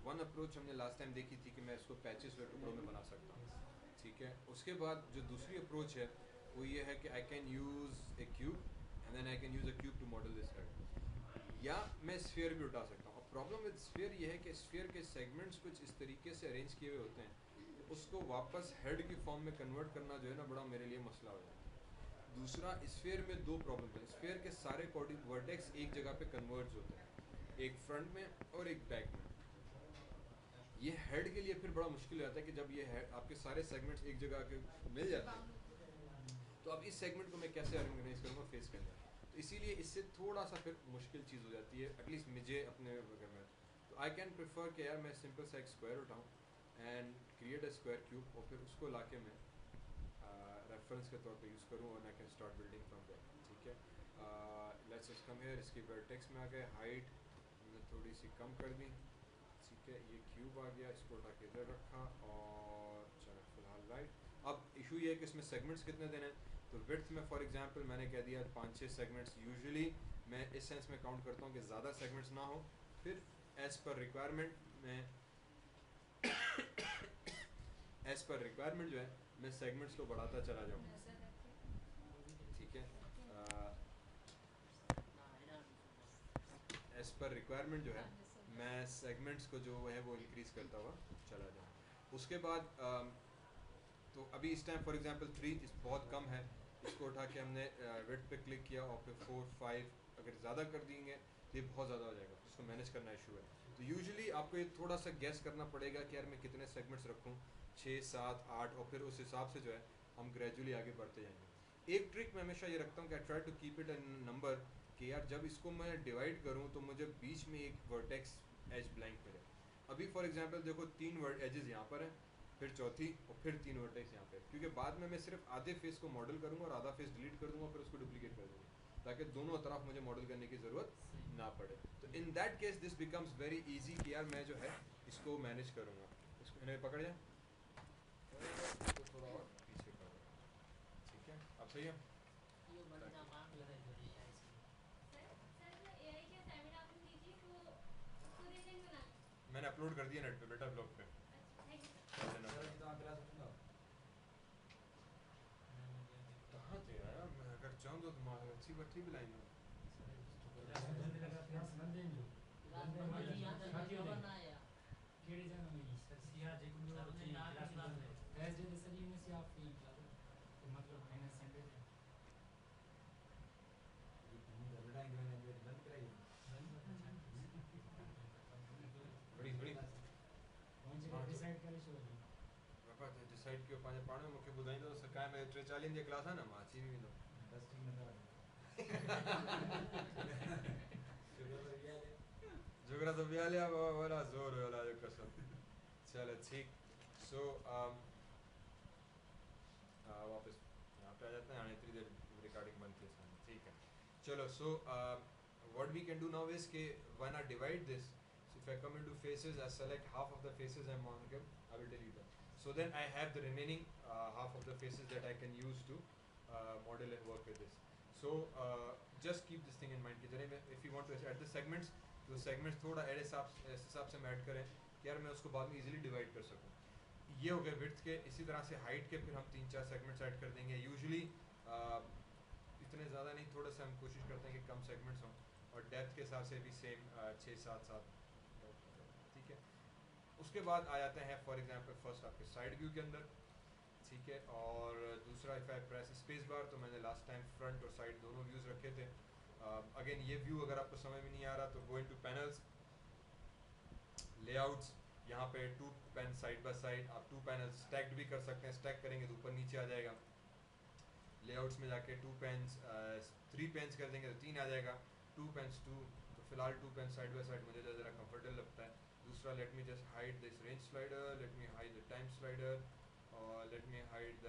One approach हमने last time देखी थी कि मैं इसको पैचेस व टुकड़ों में बना सकता हूँ, ठीक है। उसके बाद जो दूसरी अप्रोच है वो ये है कि I can use a cube and then I can use a cube to model this head, या मैं स्फीयर भी उठा सकता हूँ। अब प्रॉब्लम विद स्फीयर ये है कि स्फीयर के सेगमेंट्स कुछ इस तरीके से अरेंज किए हुए होते हैं कि उसको वापस हेड की फॉर्म में कन्वर्ट करना जो है ना बड़ा मेरे लिए मसला हो जाता है। दूसरा, स्फीयर में दो प्रॉब्लम है। स्फीयर के सारे वर्टेक्स एक जगह पे कन्वर्ज होते हैं, एक फ्रंट में और एक बैक में। ये हेड के लिए फिर बड़ा मुश्किल हो जाता है कि जब ये हेड आपके सारे सेगमेंट्स एक जगह के मिल जाते हैं, तो अब इस सेगमेंट को मैं कैसे ऑर्गेनाइज करूँगा फेस के अंदर। तो इसीलिए इससे थोड़ा सा फिर मुश्किल चीज़ हो जाती है, एटलीस्ट मुझे अपने वगैरह में। तो आई कैन प्रेफर कि यार मैं सिंपल सा एक स्क्वायर उठाऊँ and create a square cube, और फिर उसको ला के मैं रेफरेंस के तौर पे यूज़ करूँ और I can start building from there, ठीक है। लेट्स जस्ट कम हियर, इसकी वर्टेक्स में आ गए, हाइट हमने थोड़ी सी कम कर दी, ठीक है। ये क्यूब आ गया, इसको उठा के इधर रखा और चलो फिलहाल राइट। अब इशू ये है कि इसमें सेगमेंट्स कितने देने हैं। तो विड्थ में फॉर एग्जांपल मैंने कह दिया 5-6 सेगमेंट्स। यूजुअली मैं इस सेंस में काउंट करता हूँ कि ज़्यादा सेगमेंट्स ना हो, फिर एज़ पर रिक्वायरमेंट में एज़ पर रिक्वायरमेंट जो है मैं सेगमेंट्स को बढ़ाता चला जाऊँ, ठीक है। एज़ पर रिक्वायरमेंट जो है मैं सेगमेंट्स को जो है वो इंक्रीज़ करता हुआ चला जाऊँ। उसके बाद तो अभी इस टाइम फॉर एग्जांपल 3 इस बहुत कम है, इसको उठा के हमने विड्थ पे क्लिक किया और फिर 4-5 अगर ज़्यादा कर देंगे तो ये बहुत ज़्यादा हो जाएगा, इसको मैनेज करना इशू है। तो यूजुअली आपको ये थोड़ा सा गैस करना पड़ेगा कि यार मैं कितने सेगमेंट्स रखूँ, 6-7-8, और फिर उस हिसाब से जो है हम ग्रेजुअली आगे बढ़ते जाएंगे। एक ट्रिक मैं हमेशा ये रखता हूँ कि I try to keep it an number, कि यार जब इसको मैं डिवाइड करूँ तो मुझे बीच में एक वर्टेक्स एज ब्लैंक मिले। अभी फॉर एग्जांपल देखो 3 वर्ड एजेस यहाँ पर हैं, फिर चौथी और फिर 3 वर्टेक्स यहाँ पे, क्योंकि बाद में मैं सिर्फ आधे फेस को मॉडल करूँगा और आधा फेस डिलीट कर दूंगा, फिर उसको डुप्लीकेट कर दूँगा, ताकि दोनों तरफ मुझे मॉडल करने की ज़रूरत ना पड़े। तो in that case this becomes very easy कि यार मैं जो है इसको मैनेज करूँगा। इसको इन्हें पकड़ जाए तो थोड़ा और पीछे कर, ठीक है। अब सही है। मैंने अपलोड कर दिया नेट पे बेटा, ब्लॉग पे। कहाँ थे यार, मैं अगर चाहूँ तो तुम्हारे अच्छी बच्ची भी लाई हूँ। बड़ी बड़ी डिसाइड कयो पंहिंजे पाण में मूंखे ॿुधाईंदो त काएं में 43 जी क्लास आहे न, मां अची बि वेंदो। जोगरा तो बिया लिया वाला जोर वाला जो कसम। चलो ठीक। सो वापस यहाँ पे आ जाते हैं, इतनी देर रिकॉर्डिंग बंद थी, ठीक है। चलो सो what we can do now is कि why not divide this. So if I come into faces, I select half of the faces I'm on, okay, I will delete them. So then I have the remaining half of the faces that I can use to model and work with this. So just keep this thing in mind कि जरे में if you want to add the segments, तो segments थोड़ा ऐसे हिसाब से add करें कि यार मैं उसको बाद में easily divide कर सकूँ। ये हो गए विड्थ के। इसी तरह से हाइट के फिर हम 3-4 सेगमेंट्स ऐड कर देंगे। यूजुअली इतने ज़्यादा नहीं, थोड़ा सा हम कोशिश करते हैं कि कम सेगमेंट्स हों, और डेप्थ के हिसाब से भी सेम 6-7-7, ठीक है। उसके बाद आ जाते हैं फॉर एग्जांपल फर्स्ट आपके साइड व्यू के अंदर, ठीक है। और दूसरा if I press space bar, तो मैंने लास्ट टाइम फ्रंट और साइड दोनों व्यूज़ रखे थे। अगेन ये व्यू अगर आपको समझ में नहीं आ रहा तो गो इनटू पैनल्स, लेआउट्स, यहाँ पे 2 पेन साइड बाय साइड, आप 2 पैनल स्टैक्ड भी कर सकते हैं, स्टैक करेंगे तो ऊपर नीचे आ जाएगा। लेआउट्स में जाके 2 पेन्स 3 पेन्स कर देंगे तो 3 आ जाएगा, 2 पेन्स 2, तो फिलहाल 2 पेन साइड बाय साइड मुझे ज़रा कंफर्टेबल लगता है। दूसरा, let me just hide this range slider, let me hide the time slider, और let me hide the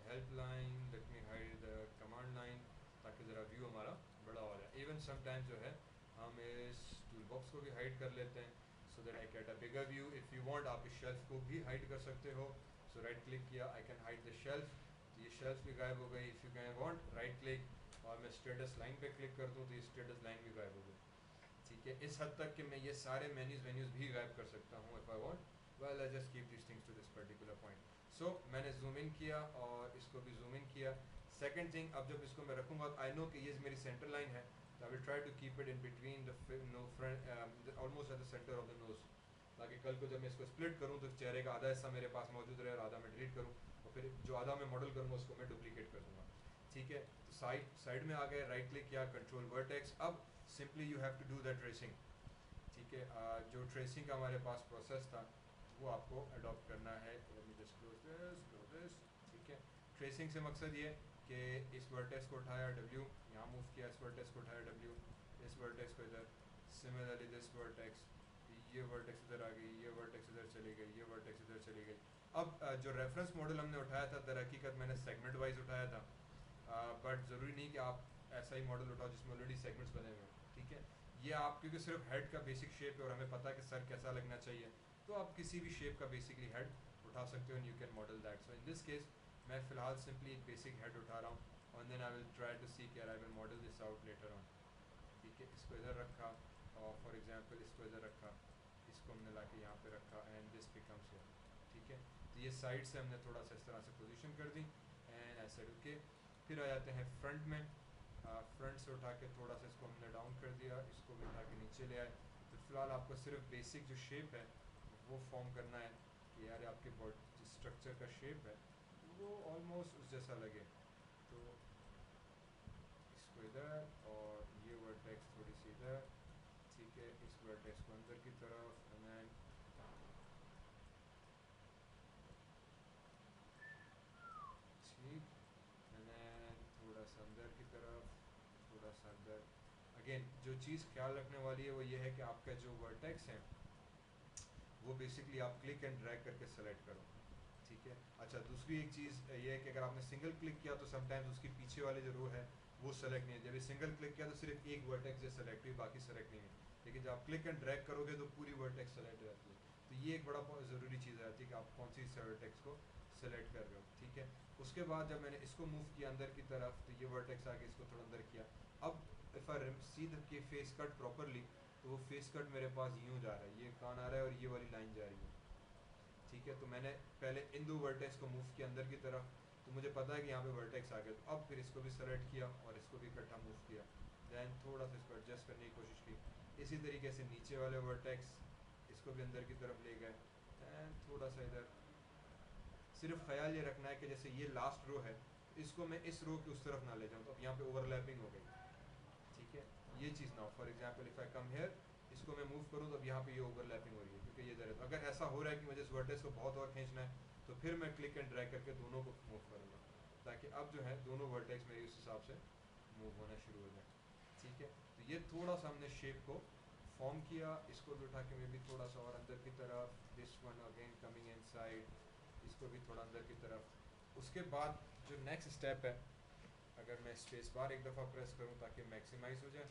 help line, let me hide the command line, ताकि ज़रा व्यू हमारा बड़ा हो जाए। इवन समटाइम्स जो है हम इस टूल बॉक्स को भी हाइड कर लेते हैं, so that I get a bigger view. If you want आप इस शेल्फ को भी हाइड कर सकते हो। सो राइट क्लिक किया, I can hide the shelf, तो ये शेल्फ भी गायब हो गई। If you can want right click और मैं स्टेटस लाइन पे क्लिक कर दूँ तो ये स्टेटस लाइन भी गायब हो गई, ठीक ठीक है, इस हद तक कि मैं ये सारे मेन्यूज़ भी गायब कर सकता हूँ if I want, well I just keep this things to this particular point. So मैंने जूम इन किया और इसको भी जूम इन किया. सेकंड थिंग, अब जब इसको मैं रखूँगा आई नो कि ये मेरी सेंटर लाइन है, तो I will try to keep it in between the no front almost at the centre of the nose, ताकि कल को जब मैं इसको स्प्लिट करूँ तो चेहरे का आधा हिस्सा मेरे पास मौजूद रहे और आधा मैं डिलीट करूँ, और फिर जो आधा मैं मॉडल करूँगा उसको मैं डुप्लीकेट कर दूँगा. ठीक है, तो साइड में आ गए, राइट क्लिक किया, कंट्रोल वर्टेक्स. अब simply you have to do the tracing. ठीक है, जो ट्रेसिंग का हमारे पास प्रोसेस था वो आपको अडॉप्ट करना है. Let me just close this. ठीक है, ट्रेसिंग से मकसद ये कि इस वर्टेक्स को उठाया W, यहाँ मूव किया, इस वर्टेक्स को उठाया W, इस वर्टेक्स को इधर, सिमिलरली दिस वर्टेक्स, ये वर्टेक्स इधर आ गई, ये वर्टेक्स इधर चली गई, ये वर्टेक्स इधर चली गई. अब जो रेफरेंस मॉडल हमने उठाया था दर हकीकत मैंने सेगमेंट वाइज उठाया था, बट ज़रूरी नहीं कि आप ऐसा ही मॉडल उठाओ जिसमें ऑलरेडी सेगमेंट्स बने हुए हैं. ठीक है, ये आप क्योंकि सिर्फ हेड का बेसिक शेप है और हमें पता है कि सर कैसा लगना चाहिए, तो आप किसी भी शेप का बेसिकली हेड उठा सकते हो and you can model that. So in this case मैं फ़िलहाल सिंपली एक बेसिक हेड उठा रहा हूँ और then I will try to see care I will model this out later on. ठीक है, इसको इधर रखा और फॉर एग्जांपल इसको इधर रखा, इसको हमने लाके यहाँ पे रखा एंड दिस बिकम्स हियर. ठीक है, तो ये साइड से हमने थोड़ा सा इस तरह से पोजीशन कर दी एंड ऐसे ओके. फिर आ जाते हैं फ्रंट में. फ्रंट से उठा के थोड़ा सा इसको हमने डाउन कर दिया, इसको भी उठा के नीचे ले आए. तो फिलहाल आपको सिर्फ बेसिक जो शेप है वो फॉर्म करना है कि यार आपके बॉडी स्ट्रक्चर का शेप है वो ऑलमोस्ट उस जैसा लगे. तो इसको इधर और ये वर्टेक्स थोड़ी सी इधर. ठीक है, इस वर्टेक्स को अंदर की तरफ एंड देन ठीक एंड देन थोड़ा सा अंदर की तरफ, थोड़ा सा अंदर. अगेन जो चीज़ ख्याल रखने वाली है वो ये है कि आपका जो वर्टेक्स है वो बेसिकली आप क्लिक एंड ड्रैग करके सेलेक्ट करो. ठीक है, अच्छा दूसरी एक चीज़ ये है कि अगर आपने सिंगल क्लिक किया तो समटाइम्स उसकी पीछे वाले जो रो है वो सेलेक्ट नहीं है. जब ये सिंगल क्लिक किया तो सिर्फ एक वर्टेक्स जो सेलेक्ट हुई, बाकी सेलेक्ट नहीं है. लेकिन जब आप क्लिक एंड ड्रैग करोगे तो पूरी वर्टेक्स सेलेक्ट हो जाती है. तो ये एक बड़ा ज़रूरी चीज़ रहती है कि आप कौन सी वर्टेक्स को सेलेक्ट कर रहे हो. ठीक है, उसके बाद जब मैंने इसको मूव किया अंदर की तरफ तो ये वर्टेक्स आके इसको थोड़ा अंदर किया. अब इफ़ आई सी द के फेस कट प्रॉपरली तो वो फेस कट मेरे पास यूँ जा रहा है, ये कान आ रहा है और ये वाली लाइन जा रही है. ठीक है, तो मैंने पहले इन दो वर्टेक्स को मूव किया अंदर की तरफ, तो मुझे पता है कि यहाँ पे वर्टेक्स आ गए. तो अब फिर इसको भी सेलेक्ट किया और इसको भी इकट्ठा मूव किया, दैन थोड़ा सा इसको एडजस्ट करने की कोशिश की. इसी तरीके से नीचे वाले वर्टेक्स इसको भी अंदर की तरफ ले गए दैन थोड़ा सा इधर. सिर्फ ख्याल ये रखना है कि जैसे ये लास्ट रो है इसको मैं इस रो की उस तरफ ना ले जाऊँ, तो अब यहाँ पे ओवरलैपिंग हो गई. ठीक है, ये चीज़ ना हो. For example if I come here, इसको मैं मूव करूँ तो अब यहाँ पे ये ओवरलैपिंग हो रही है क्योंकि ये इधर है. तो अगर ऐसा हो रहा है कि मुझे इस वर्टेक्स को बहुत और खींचना है तो फिर मैं क्लिक एंड ड्रैग करके दोनों को मूव करूँगा ताकि अब जो है दोनों वर्टेक्स मेरी उस हिसाब से मूव होना शुरू हो जाए. ठीक है, तो ये थोड़ा सा हमने शेप को फॉर्म किया. इसको भी उठा के मैं भी थोड़ा सा और अंदर की तरफ, this one again coming inside, इसको भी थोड़ा अंदर की तरफ. उसके बाद जो नेक्स्ट स्टेप है, अगर मैं स्पेस बार एक दफ़ा प्रेस करूं ताकि मैक्सिमाइज हो जाए,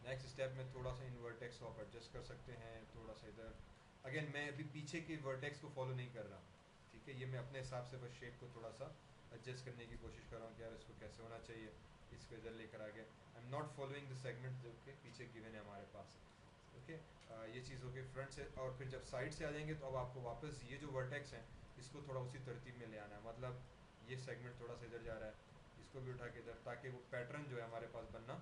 नेक्स्ट स्टेप में थोड़ा सा इन वर्टेक्स को आप एडजस्ट कर सकते हैं. थोड़ा सा इधर अगेन मैं अभी पीछे के वर्टेक्स को फॉलो नहीं कर रहा. ठीक है, ये मैं अपने हिसाब से बस शेप को थोड़ा सा एडजस्ट करने की कोशिश कर रहा हूँ कि यार इसको कैसे होना चाहिए. इसको इधर लेकर आ गया. I am not following the segment जो कि पीछे गिवन है हमारे पास. ओके, ये चीज़ हो गई फ्रंट से. और फिर जब साइड से आ जाएंगे तो अब आपको वापस ये जो वर्टेक्स हैं इसको थोड़ा उसी तरतीब में ले आना है. मतलब ये सेगमेंट थोड़ा सा इधर जा रहा है, इसको भी उठा के इधर, ताकि वो पैटर्न जो है हमारे पास बनना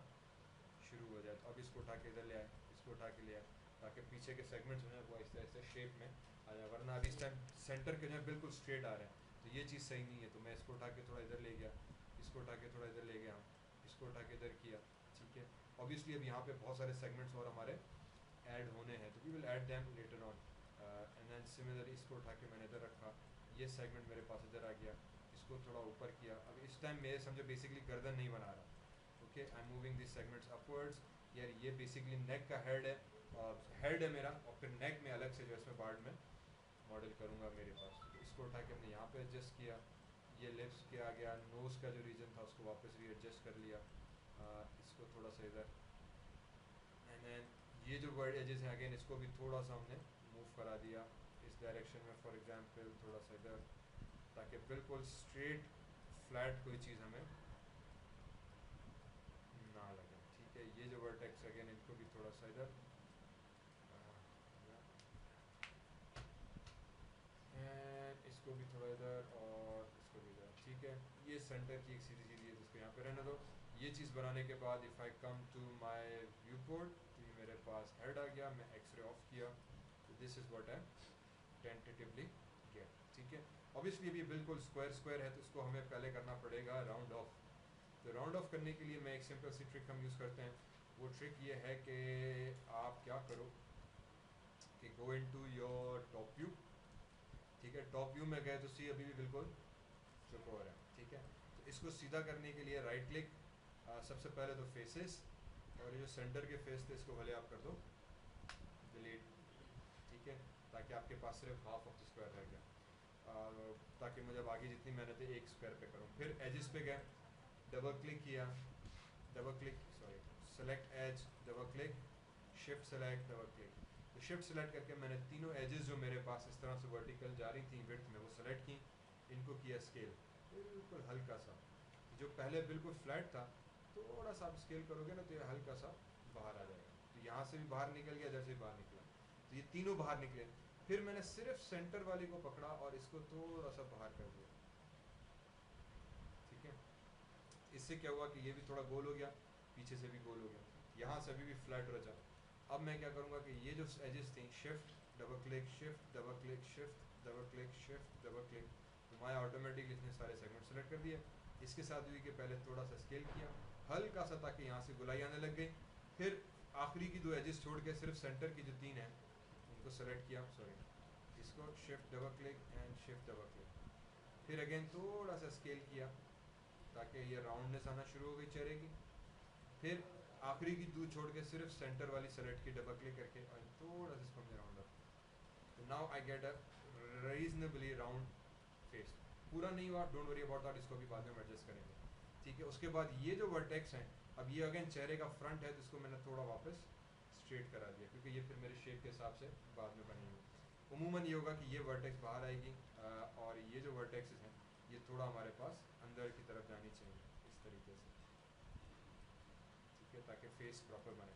शुरू हो जाए. तो अब इसको उठा के इधर ले आए, इसको उठा के ले आए ताकि पीछे के सेगमेंट्स जो हैं वो ऐसे ऐसे शेप में आ जाए. वरना अभी इस टाइम सेंटर के जो है बिल्कुल स्ट्रेट आ रहे हैं, तो ये चीज़ सही नहीं है. तो मैं इसको उठा के थोड़ा इधर ले गया, इसको उठा के थोड़ा इधर ले गया, इसको उठा के इधर किया. ठीक है, ऑब्वियसली अब यहाँ पे बहुत सारे सेगमेंट्स और हमारे ऐड होने हैं तो we will add them later on. And then similarly इसको उठा के मैंने इधर रखा, ये सेगमेंट मेरे पास इधर आ गया, इसको थोड़ा ऊपर किया. अब इस टाइम मेरे समझो बेसिकली गर्दन नहीं बना रहा. Okay, I am moving this segments upwards. यार ये बेसिकली नेक का हेड है, और हेड है मेरा, और फिर नेक में अलग से जो इसमें पार्ट में मॉडल करूँगा मेरे पास. तो इसको उठा के हमने यहाँ पे एडजस्ट किया. ये लिप्स के आ गया, नोज़ का जो रीजन था उसको वापस भी एडजस्ट कर लिया. इसको थोड़ा सा इधर एंड देन ये जो वर्ड एजेस हैं अगेन इसको भी थोड़ा सा हमने मूव करा दिया इस डायरेक्शन में. फॉर एग्जांपल थोड़ा सा इधर, ताकि बिल्कुल स्ट्रेट फ्लैट कोई चीज़ हमें ना लगे. ठीक है, ये जो वर्टेक्स अगेन इनको भी थोड़ा सा इधर एंड इसको भी थोड़ा इधर और इसको भी इधर, ठीक है। ये सेंटर की एक सीधी सीधी है जिसको यहाँ पे रहने दो। ये चीज़ बनाने के बाद if I come to my viewport, तो ये मेरे पास हेड आ गया, मैं एक्सरे ऑफ किया, तो this is what I tentatively get, ठीक है। ऑब्वियसली अभी बिल्कुल स्क्वायर स्क्वायर है तो इसको हमें पहले करना पड़ेगा राउंड ऑफ। तो राउंड ऑफ करने के लिए मैं एक सिंपल सी ट्रिक हम यूज़ करते हैं। वो ट्रिक ये है कि आप क्या करो कि go into your top view, ठीक है। टॉप व्यू में गए तो सी अभी भी बिल्कुल चौकोर है, ठीक है। तो इसको सीधा करने के लिए राइट क्लिक, सबसे पहले तो फेसेस, और ये जो सेंटर के फेस थे इसको भले आप कर दो डिलीट, ठीक है, ताकि आपके पास सिर्फ हाफ ऑफ द स्क्वायर रह गया, ताकि मुझे आगे जितनी मेहनत है एक स्क्वायर पे करूँ। फिर एजेस पे गए, डबल क्लिक किया, double click sorry select edge, double click, shift select, double click. तो शिफ्ट सेलेक्ट करके मैंने तीनों एजेस जो मेरे पास इस तरह से वर्टिकल जा रही थी विड्थ में वो सेलेक्ट की, इनको किया स्केल बिल्कुल हल्का सा। जो पहले बिल्कुल फ्लैट था थोड़ा सा आप स्केल करोगे ना तो ये हल्का सा बाहर आ जाएगा। तो यहाँ से भी बाहर निकल गया, इधर से भी बाहर निकला, तो ये तीनों बाहर निकले। फिर मैंने सिर्फ सेंटर वाली को पकड़ा और इसको थोड़ा सा बाहर कर दिया, ठीक है। इससे क्या हुआ कि ये भी थोड़ा गोल हो गया, पीछे से भी गोल हो गया, यहाँ से भी फ्लैट रचा। अब मैं क्या करूँगा कि ये जो एजेस थी, shift double click, shift double click, shift double click, shift double click, तो मैं ऑटोमेटिकली इतने सारे सेगमेंट सेलेक्ट कर दिए। इसके साथ हुई कि पहले थोड़ा सा स्केल किया हल्का सा ताकि यहाँ से गुलाई आने लग गई। फिर आखिरी की दो एजेस छोड़ के सिर्फ सेंटर की जो तीन है उनको सेलेक्ट किया, सॉरी इसको shift double click and shift double click. फिर अगेन थोड़ा सा स्केल किया ताकि ये राउंडनेस आना शुरू हो गई चेहरे की। फिर आखिरी की दो छोड़ के सिर्फ सेंटर वाली सेलेक्ट की डबल क्लिक करके और थोड़ा सा इसको हमने राउंड अप। तो now I get a reasonably round face. पूरा नहीं हुआ, डोंट वरी अबाउट दैट, इसको भी बाद में एडजस्ट करेंगे, ठीक है। उसके बाद ये जो वर्टेक्स हैं, अब ये अगेन चेहरे का फ्रंट है तो इसको मैंने थोड़ा वापस स्ट्रेट करा दिया क्योंकि ये फिर मेरे शेप के हिसाब से बाद में बनेंगे। उमूमन ये होगा कि ये वर्टेक्स बाहर आएगी और ये जो वर्टेक्सेस हैं ये थोड़ा हमारे पास अंदर की तरफ जानी चाहिए इस तरीके से, ठीक है, ताकि फेस प्रॉपर बने।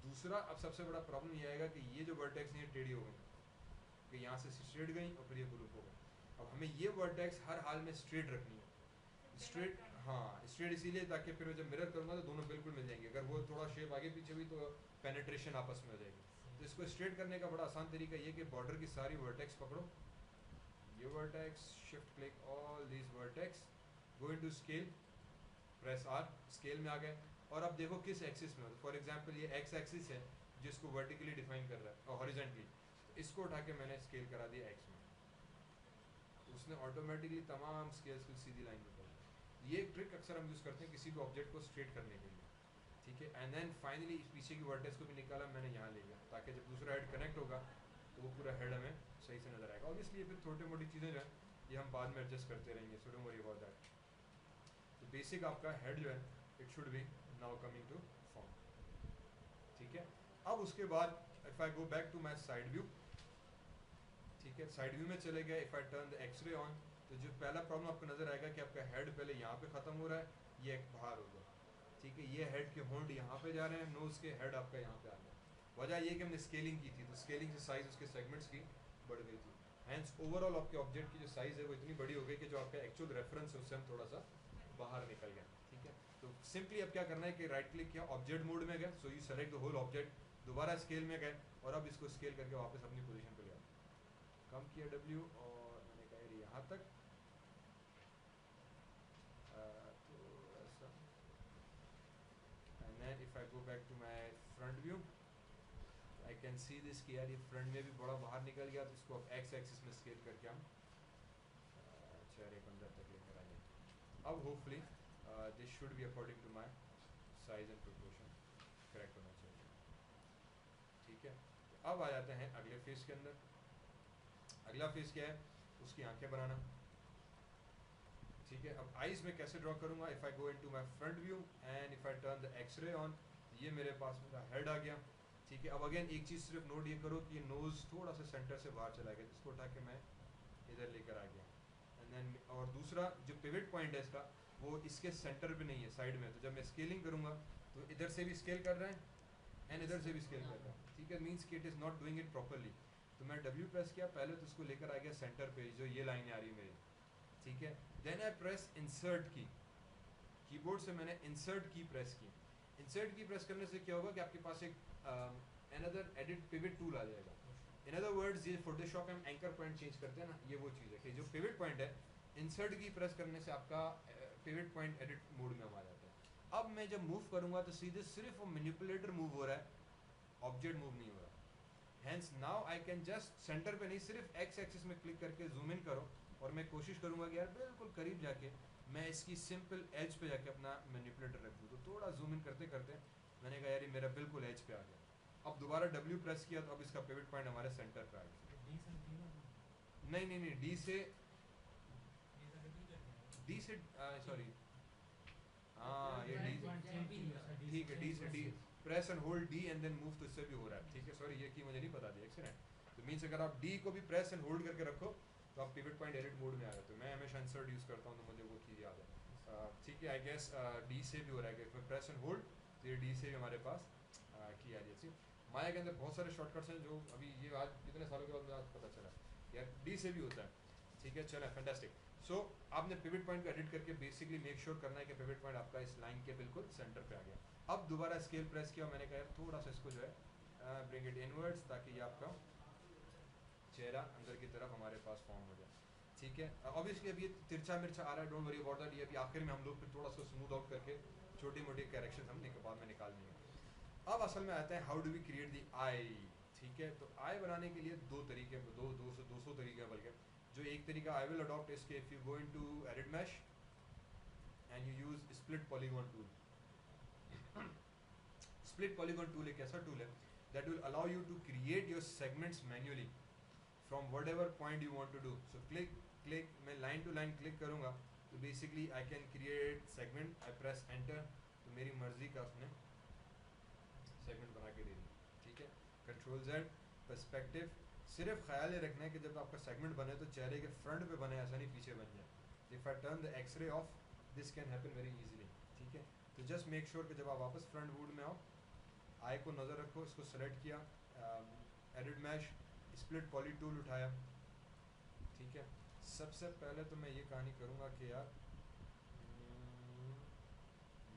दूसरा अब सबसे बड़ा प्रॉब्लम ये आएगा कि ये जो वर्टेक्स हैं टेढ़ी हो गई कि यहाँ से स्ट्रेट गई और फिर ये ग्रुप हो गई। अब हमें ये वर्टेक्स हर हाल में स्ट्रेट रखनी है, स्ट्रेट, हाँ स्ट्रेट इसीलिए ताकि फिर जब मिरर करूँगा तो दोनों बिल्कुल मिल जाएंगे। अगर वो थोड़ा शेप आगे पीछे हुई तो पेनिट्रेशन आपस में हो जाएगी। तो इसको स्ट्रेट करने का बड़ा आसान तरीका ये कि बॉर्डर की सारी वर्टेक्स पकड़ो, ये vertex, shift click all these vertex, go into scale, press R, scale में आ गए। और अब देखो किस एक्सिस में हो। फॉर एग्जांपल ये एक्स एक्सिस है जिसको वर्टिकली डिफाइन कर रहा है और हॉरिजॉन्टली, तो इसको उठा के मैंने स्केल करा दिया एक्स में, तो उसने ऑटोमेटिकली तमाम स्केल्स को सीधी लाइन में कर दिया। ये एक ट्रिक अक्सर हम यूज़ करते हैं किसी भी ऑब्जेक्ट को स्ट्रेट करने के लिए, ठीक है। एंड देन फाइनली पीछे की वर्टेक्स को भी निकाला मैंने, यहाँ ले गया ताकि जब दूसरा हेड कनेक्ट होगा तो वो पूरा हेड हमें सही से नजर आएगा। ऑब्वियसली फिर छोटी मोटी चीज़ें जो है ये हम बाद में एडजस्ट करते रहेंगे, so don't worry about that. तो बेसिक आपका हेड जो है it should be now coming to form, ठीक है। अब उसके बाद if I go back to my side view, ठीक है, साइड व्यू में चले गए, if I turn the x-ray on, तो जो पहला प्रॉब्लम आपको नजर आएगा कि आपका हेड पहले यहाँ पे खत्म हो रहा है, ये एक बाहर हो गया, ठीक है। ये हेड के होंड यहाँ पे जा रहे हैं, नोज के हेड आपका यहाँ पे आ गया। वजह ये कि हमने स्केलिंग की थी, तो स्केलिंग से साइज उसके सेगमेंट्स की बढ़ गई थी। हैंस ओवरऑल आपके ऑब्जेक्ट की जो साइज़ है वो इतनी बड़ी हो गई कि जो आपका एक्चुअल रेफरेंस है उससे हम थोड़ा सा बाहर निकल गए, ठीक है। तो सिंपली अब क्या करना है कि राइट क्लिक किया, ऑब्जेक्ट मोड में गए, so you select the whole object, दोबारा स्केल में गए और अब इसको स्केल करके वापस अपनी पोजीशन पे ले आए। कम किया W और मैंने कहा यहाँ तक, तो ऐसा, and then if I go back to my front view I can see this कि यार ये फ्रंट में भी बड़ा बाहर निकल गया, तो इसको अब एक्स एक्सिस में स्केल करके हम चेहरे को अंदर तक लेकर आ जाए। अब hopefully this should be according to my size and proportion correct होना चाहिए, ठीक है। तो अब आ जाते हैं अगले फेस के अंदर। अगला फेस क्या है, उसकी आंखें बनाना, ठीक है। अब आईज में कैसे ड्रॉ करूंगा, if I go into my front view and if I turn the x-ray on, ये मेरे पास मेरा हेड आ गया, ठीक है। अब अगेन एक चीज़ सिर्फ नोट ये करो कि नोज़ थोड़ा सा सेंटर से बाहर चला गया, जिसको उठा के मैं इधर लेकर आ गया। एंड देन और दूसरा जो पिवट पॉइंट है इसका वो इसके सेंटर पे नहीं है, साइड में, तो जब मैं स्केलिंग करूँगा तो इधर से भी स्केल कर रहे हैं एंड इधर से भी स्केल कर रहा है, ठीक है, मीन्स कि it is not doing it properly. तो मैं W प्रेस किया, पहले तो इसको लेकर आ गया सेंटर पे, जो ये लाइन आ रही है मेरी, ठीक है। देन आई प्रेस इंसर्ट की, कीबोर्ड से मैंने इंसर्ट की प्रेस की। इंसर्ट की प्रेस करने से क्या होगा कि आपके पास एक अनदर एडिट पिवट टूल आ जाएगा। इन अदर वर्ड्स, ये फोटोशॉप में हम एंकर पॉइंट चेंज करते हैं ना, ये वो चीज़ है कि जो पिवट पॉइंट है, इंसर्ट की प्रेस करने से आपका पिवट पॉइंट एडिट मोड में हम आ जाते हैं। अब मैं जब मूव करूँगा तो सीधे सिर्फ वो मैनिपुलेटर मूव हो रहा है, ऑब्जेक्ट मूव नहीं हो रहा। Hence now I can just centre पे नहीं, सिर्फ एक्स एक्सिस में क्लिक करके जूम इन करो, और मैं कोशिश करूँगा कि यार बिल्कुल करीब जाके मैं इसकी सिंपल एज पे जाके अपना मैनिपुलेटर रख दूँ। तो थोड़ा जूम इन करते करते मैंने कहा यार ये मेरा बिल्कुल एज पे आ गया। अब दोबारा W प्रेस किया तो अब इसका पिवट पॉइंट हमारे सेंटर पे आ गया। नहीं नहीं नहीं, डी से सॉरी, हाँ ये डी, ठीक है, D press and hold D and then move, तो इससे भी हो रहा है, ठीक है, सॉरी ये की मुझे नहीं पता थी, एक्सीलेंट। तो मीन्स अगर आप डी को भी प्रेस एंड होल्ड करके रखो तो आप पिवट पॉइंट एडिट मोड में आ जाते हो। मैं हमेशा इंसर्ट यूज़ करता हूँ तो मुझे वो चीज़ याद है, ठीक है। आई गेस डी से भी हो रहा है कि प्रेस एंड होल्ड, तो ये डी से भी हमारे पास की आ रही है। माया के अंदर बहुत सारे शॉर्टकट्स हैं जो अभी ये आज कितने सालों के बाद मुझे आज पता चला यार डी से भी होता है, ठीक है, चलो फैंटास्टिक। सो आपने पिवट पॉइंट को एडिट करके बेसिकली मेक श्योर करना है कि पिवट पॉइंट आपका इस लाइन के बिल्कुल सेंटर पे आ गया। अब दोबारा स्केल प्रेस किया, मैंने कहा यार थोड़ा सा इसको जो है ब्रिंग इट इनवर्ड्स, ताकि ये आपका चेहरा अंदर की तरफ हमारे पास फॉर्म हो जाए, ठीक है। ऑब्वियसली अभी ये तिरछा मिर्चा आ रहा है, डोंट वरी अबाउट दैट, ये अभी आखिर में हम लोग फिर थोड़ा सा स्मूथ आउट करके छोटी मोटी करेक्शन हम बाद में निकाल लेंगे। अब असल में आता है how do we create the eye, ठीक है। तो आई बनाने के लिए दो तरीके, 200 तरीके हैं बल्कि। जो एक तरीका आई विल अडॉप्ट इसके, if you go into edit mesh and you use split polygon tool. Split polygon tool एक ऐसा टूल है that will allow you to create your segments manually from whatever point you want to do. So click, मैं line to line click करूँगा तो basically I can create segment, I press enter, तो मेरी मर्जी का उसने segment बना के दे दी, ठीक है। कंट्रोल जेड, पर्सपेक्टिव, सिर्फ ख्याल ये रखना है कि जब आपका सेगमेंट बने तो चेहरे के फ्रंट पे बने, ऐसा नहीं पीछे बन जाए। If I turn the x-ray off, this can happen very easily, ठीक है। तो जस्ट मेक श्योर कि जब आप वापस फ्रंट वुड में आओ, आई को नज़र रखो, इसको सेलेक्ट किया, edit mesh, split poly tool उठाया, ठीक है। सबसे पहले तो मैं ये कहानी करूँगा कि यार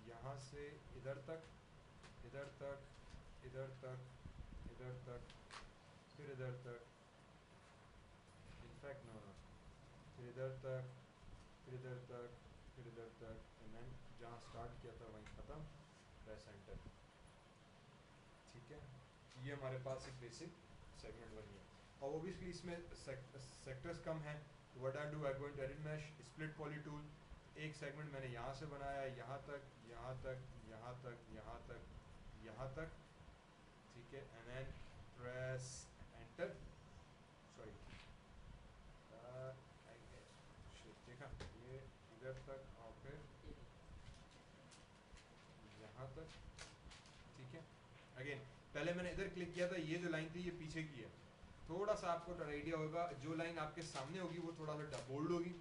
यहाँ से इधर तक, इधर तक, इधर तक, इधर तक, फिर इधर तक, इनफैक्ट नो, फिर इधर तक, फिर इधर तक, फिर इधर तक, एंड देन जहाँ स्टार्ट किया था वहीं ख़त्म, प्रेस एंटर, ठीक है। ये हमारे पास एक बेसिक सेगमेंट बनी है। और ओबियसली इसमें सेक्टर्स कम हैं, तो what I do, I go into edit mesh, split poly tool, एक सेगमेंट मैंने यहाँ से बनाया, यहाँ तक, यहाँ तक, यहाँ तक, यहाँ तक, यहाँ तक, ठीक है, and then press enter, sorry देखा, ये इधर तक और फिर यहाँ तक, ठीक है। अगेन पहले मैंने इधर क्लिक किया था, ये जो लाइन थी ये पीछे की है, थोड़ा सा आपको आइडिया होगा, जो लाइन आपके सामने होगी वो थोड़ा सा बोल्ड होगी,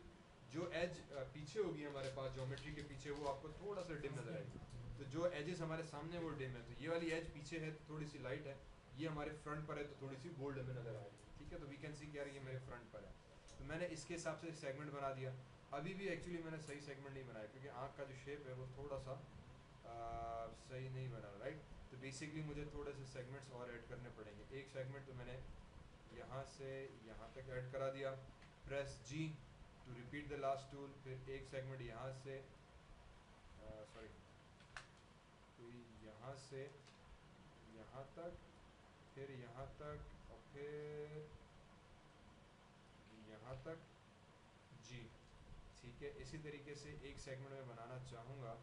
जो एज पीछे होगी हमारे पास ज्योमेट्री के पीछे वो आपको थोड़ा सा डिम नजर आएगी। तो जो एजेस हमारे सामने वो डिम है, तो ये वाली एज पीछे है थोड़ी सी लाइट है, ये हमारे फ्रंट पर है तो थोड़ी सी बोल्ड हमें नजर आएगी, ठीक है। तो वी कैन सी कि यार ये मेरे फ्रंट पर है, तो मैंने इसके हिसाब से सेगमेंट बना दिया। अभी भी एक्चुअली मैंने सही सेगमेंट नहीं बनाया क्योंकि आँख का जो शेप है वो थोड़ा सा सही नहीं बना, राइट। तो बेसिकली मुझे थोड़े से सेगमेंट्स और ऐड करने पड़ेंगे। एक सेगमेंट तो मैंने यहाँ से यहाँ तक ऐड करा दिया, press G to repeat the last tool, फिर एक सेगमेंट यहाँ से सॉरी, तो यहाँ से यहाँ तक, फिर यहाँ तक, और फिर यहाँ तक, जी, ठीक है। इसी तरीके से एक सेगमेंट में बनाना चाहूँगा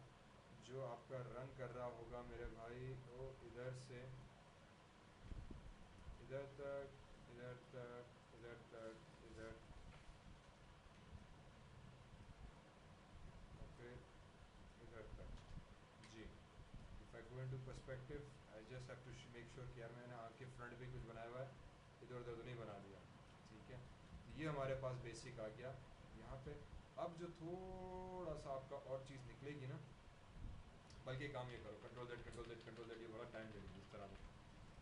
जो आपका रन कर रहा होगा मेरे भाई, तो इधर से इधर तक, इधर तक, इधर तक, इधर, और फिर इधर तक, जी। If I go into perspective, I just have to make sure कि यार मैंने आँख के फ्रंट पे कुछ बनाया हुआ है, इधर उधर तो नहीं बना दिया, ठीक है। तो ये हमारे पास बेसिक आ गया यहाँ पे। अब जो थोड़ा सा आपका और चीज़ निकलेगी ना, बल्कि काम ये करो, control Z control Z control Z, ये बड़ा टाइम लेगी इस तरह से।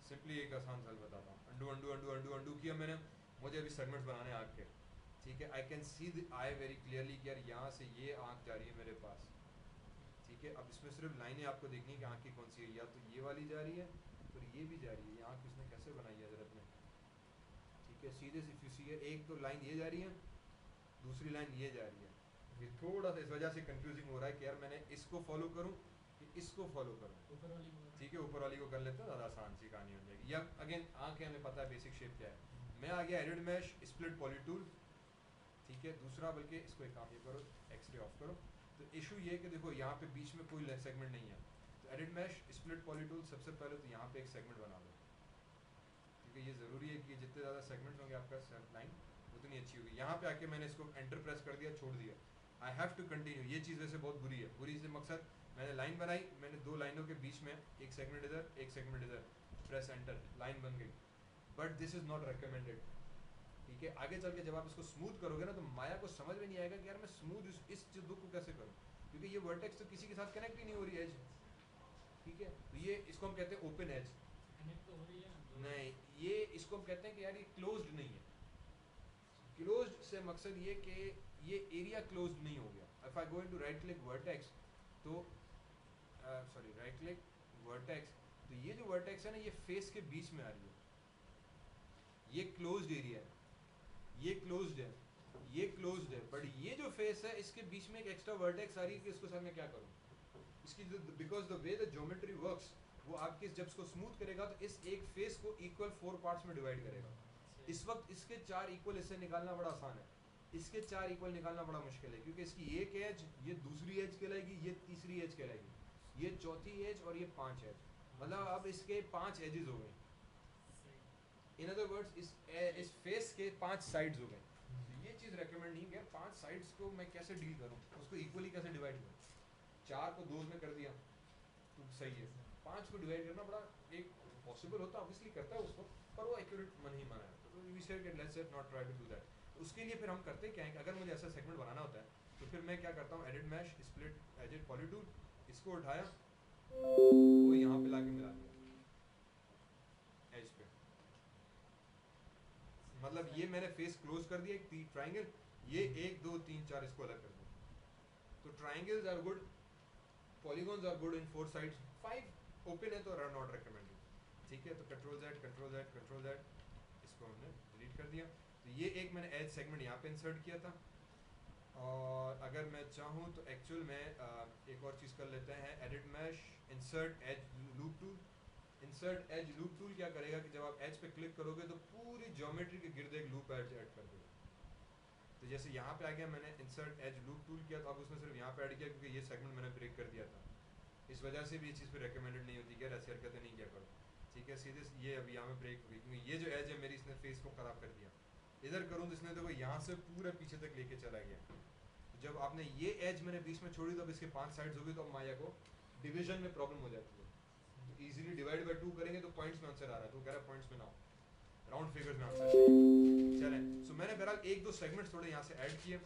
सिंपली एक आसान हल बताता हूँ, undo undo undo undo undo किया मैंने, मुझे अभी सेगमेंट्स बनाने आँख के, ठीक है, आई can see the I very clearly कि यार यहाँ से ये आँख जा रही है मेरे पास, ठीक है। अब इसमें सिर्फ लाइनें आपको देखनी है कि आँख की कौन सी है, या तो ये वाली जा रही है और ये भी जा रही है, ये आँख इसने कैसे बनाई है हजरत ने, ठीक है। सीधे इफ यू सी है, एक तो लाइन ये जा रही है, दूसरी लाइन ये जा रही है, ये थोड़ा सा इस वजह से कंफ्यूजिंग हो रहा है कि यार मैंने इसको फॉलो करूँ कि इसको फॉलो करूँ, ठीक है। ऊपर वाली को कर लेते हैं, ज़्यादा आसान सी कहानी हो जाएगी। या अगेन आँखें हमें पता है बेसिक शेप क्या है, मैं आ गया एडिड मैश स्प्लिट पॉलीटूल, ठीक है। दूसरा बल्कि इसको एक काम ये करो, एक्सरे ऑफ करो। तो इशू ये कि देखो यहाँ पे बीच में कोई सेगमेंट नहीं है, तो एडिड मैश स्प्लिट पॉलीटूल सबसे पहले तो यहाँ पे एक सेगमेंट बना दो, क्योंकि ये ज़रूरी है कि जितने ज़्यादा सेगमेंट्स होंगे आपका लाइन उतनी अच्छी होगी। यहाँ पे आके मैंने इसको एंटर प्रेस कर दिया, छोड़ दिया, आई हैव टू कंटिन्यू। ये चीज़ वैसे बहुत बुरी है, बुरी से मकसद मैंने लाइन बनाई, मैंने दो लाइनों के बीच में एक सेगमेंट इधर एक सेगमेंट इधर, प्रेस एंटर, लाइन बन गई, but this is not recommended, ठीक है। आगे चल के जब आप इसको स्मूथ करोगे ना, तो माया को समझ में नहीं आएगा कि यार मैं स्मूथ इस चीज़ों को कैसे करूँ, क्योंकि ये वर्टेक्स तो किसी के साथ कनेक्ट ही नहीं हो रही एज, ठीक है। तो ये इसको हम कहते हैं ओपन एज, नहीं, ये इसको हम कहते हैं कि यार ये क्लोज्ड नहीं है। क्लोज्ड से मकसद ये कि ये एरिया क्लोज्ड नहीं हो गया। If I go into right click vertex, तो सॉरी राइट क्लिक वर्टेक्स, तो ये जो वर्टेक्स है ना, ये फेस के बीच में आ रही है, ये क्लोज्ड एरिया है, ये क्लोज्ड है, ये क्लोज्ड है, बट ये जो फेस है इसके बीच में एक एक्स्ट्रा वर्टेक्स आ रही है कि इसको सर मैं क्या करूँ, इसकी जो because the way the geometry works, वो आपके जब इसको स्मूथ करेगा तो इस एक फेस को इक्वल 4 पार्ट्स में डिवाइड करेगा। इस वक्त इसके 4 इक्वल इससे निकालना बड़ा आसान है, इसके 4 इक्वल निकालना बड़ा मुश्किल है, क्योंकि इसकी एक एज, ये दूसरी एज कहलाएगी, ये तीसरी एज कहलाएगी, ये चौथी एज और ये 5 एज, मतलब अब इसके 5 एजेस हो गए। इन अदर वर्ड्स इस फेस के 5 साइड्स हो गए। तो ये चीज़ रेकमेंड नहीं है, 5 साइड्स को मैं कैसे डील करूँ, उसको इक्वली कैसे डिवाइड करूँ, 4 को 2 में कर दिया तो सही है, 5 को डिवाइड करना बड़ा एक पॉसिबल होता है, ऑब्वियसली करता है उसको, पर वो एक्यूरेट नहीं माना है, तो we said that let's not try to do that. उसके लिए फिर हम करते क्या है कि अगर मुझे ऐसा सेगमेंट बनाना होता है तो फिर मैं क्या करता हूँ, एडिट मैश स्प्लिट एजेड पॉलीटूल, इसको उठाया, वो यहाँ पे लाके मिला दिया एज पे, मतलब ये मैंने फेस क्लोज कर दिया, एक ट्राइंगल, ये 1 2 3 4 इसको अलग कर दिया। तो triangles are good, polygons are good in 4 sides, 5 open है तो आर नॉट रिकमेंडेड, ठीक है। तो control Z control Z control Z, इसको हमने डिलीट कर दिया। तो ये एक मैंने एज सेगमेंट यहाँ पे इंसर्ट किया था, और अगर मैं चाहूँ तो एक्चुअल में एक और चीज़ कर लेते हैं, edit mesh insert edge loop tool. Insert edge loop tool क्या करेगा कि जब आप एज पे क्लिक करोगे तो पूरी ज्योमेट्री के गिर्द एक लूप ऐड कर देगा। तो जैसे यहाँ पे आ गया, मैंने इंसर्ट एज लूप टूल किया, तो अब उसने सिर्फ यहाँ पे ऐड किया क्योंकि ये सेगमेंट मैंने ब्रेक कर दिया था, इस वजह से भी ये चीज़ पे रिकमेंडेड नहीं होती कि ऐसी हरकतें नहीं किया करो, ठीक है। सीधे ये अभी यहाँ में ब्रेक हुई क्योंकि ये जो एज है मेरी, इसने फेस को ख़राब कर दिया। इधर करूँ तो इसने देखो यहाँ से पूरा पीछे तक लेके चला गया। तो जब आपने ये एज मैंने बीच में छोड़ी, तो अब इसके 5 साइड्स हो गई, तो अब माया को डिवीजन में प्रॉब्लम हो जाती है। तो इजीली डिवाइड बाय 2 करेंगे तो पॉइंट्स में आंसर आ रहा है, तो कह रहा है पॉइंट्स में ना हो, राउंड फिगर्स में आंसर चाहिए। चलें, सो मैंने बहरहाल 1 2 सेगमेंट्स थोड़े यहाँ से ऐड किए,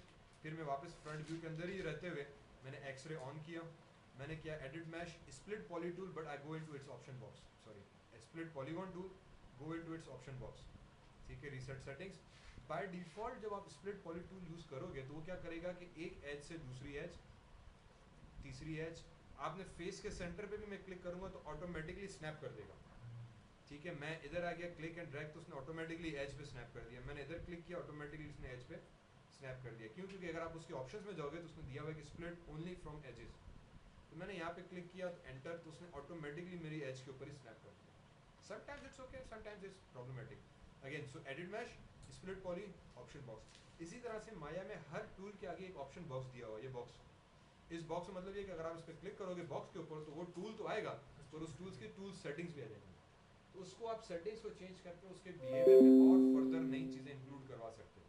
फिर मैं वापस फ्रंट व्यू के अंदर ही रहते हुए मैंने एक्सरे ऑन किया, मैंने किया edit mesh split poly tool, but I go into its option box, sorry split polygon tool, go into its option box, ठीक है। रीसेट सेटिंग्स, बाय डिफ़ॉल्ट जब आप स्प्लिट पॉली टूल यूज़ करोगे तो वो क्या करेगा कि एक एज से दूसरी एज, तीसरी एज, आपने फेस के सेंटर पे भी मैं क्लिक करूँगा तो ऑटोमेटिकली स्नैप कर देगा, ठीक है। मैं इधर आ गया क्लिक एंड ड्रैग, तो उसने ऑटोमेटिकली एज पे स्नैप कर दिया, मैंने इधर क्लिक किया ऑटोमेटिकली उसने एज पे स्नैप कर दिया। क्यों? क्योंकि अगर आप उसके ऑप्शंस में जाओगे तो उसने दिया हुआ है कि स्प्लिट ओनली फ्रॉम एजेस, तो मैंने यहाँ पे क्लिक किया तो एंटर, तो उसने ऑटोमेटिकली मेरी एज के ऊपर ही स्नैप कर दिया। Sometimes it's okay, sometimes it's problematic. Again, so edit mesh split poly option box. इसी तरह से माया में हर टूल के आगे एक ऑप्शन बॉक्स दिया हुआ है, ये बॉक्स, इस बॉक्स में मतलब ये कि अगर आप इस पर क्लिक करोगे बॉक्स के ऊपर तो वो टूल तो आएगा, और उस टूल्स की टूल सेटिंग्स भी आ जाएंगी, तो उसको आप सेटिंग्स को चेंज करके उसके बिहेवियर में और फर्दर नई चीज़ें इंक्लूड करवा सकते हो,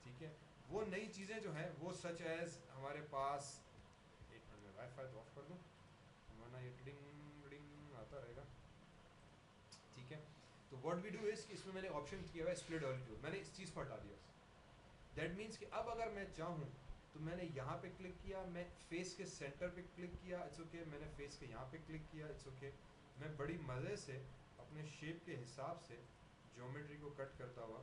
ठीक है। वो नई चीज़ें जो हैं वो सच एज हमारे पास, एक मिनट में वाईफाई तो ऑफ कर दूँ वरना ये डिंग डिंग आता रहेगा, ठीक है। तो व्हाट वी डू इज कि इसमें मैंने ऑप्शन किया हुआ है स्प्लिट ऑल टूल, मैंने इस चीज़ को हटा दिया। दैट मीन्स कि अब अगर मैं चाहूँ तो मैंने यहाँ पे क्लिक किया, मैं फेस के सेंटर पे क्लिक किया, इट्स ओके, मैंने फेस के यहाँ पे क्लिक किया, इट्स ओके। मैं बड़ी मज़े से अपने शेप के हिसाब से ज्योमेट्री को कट करता हुआ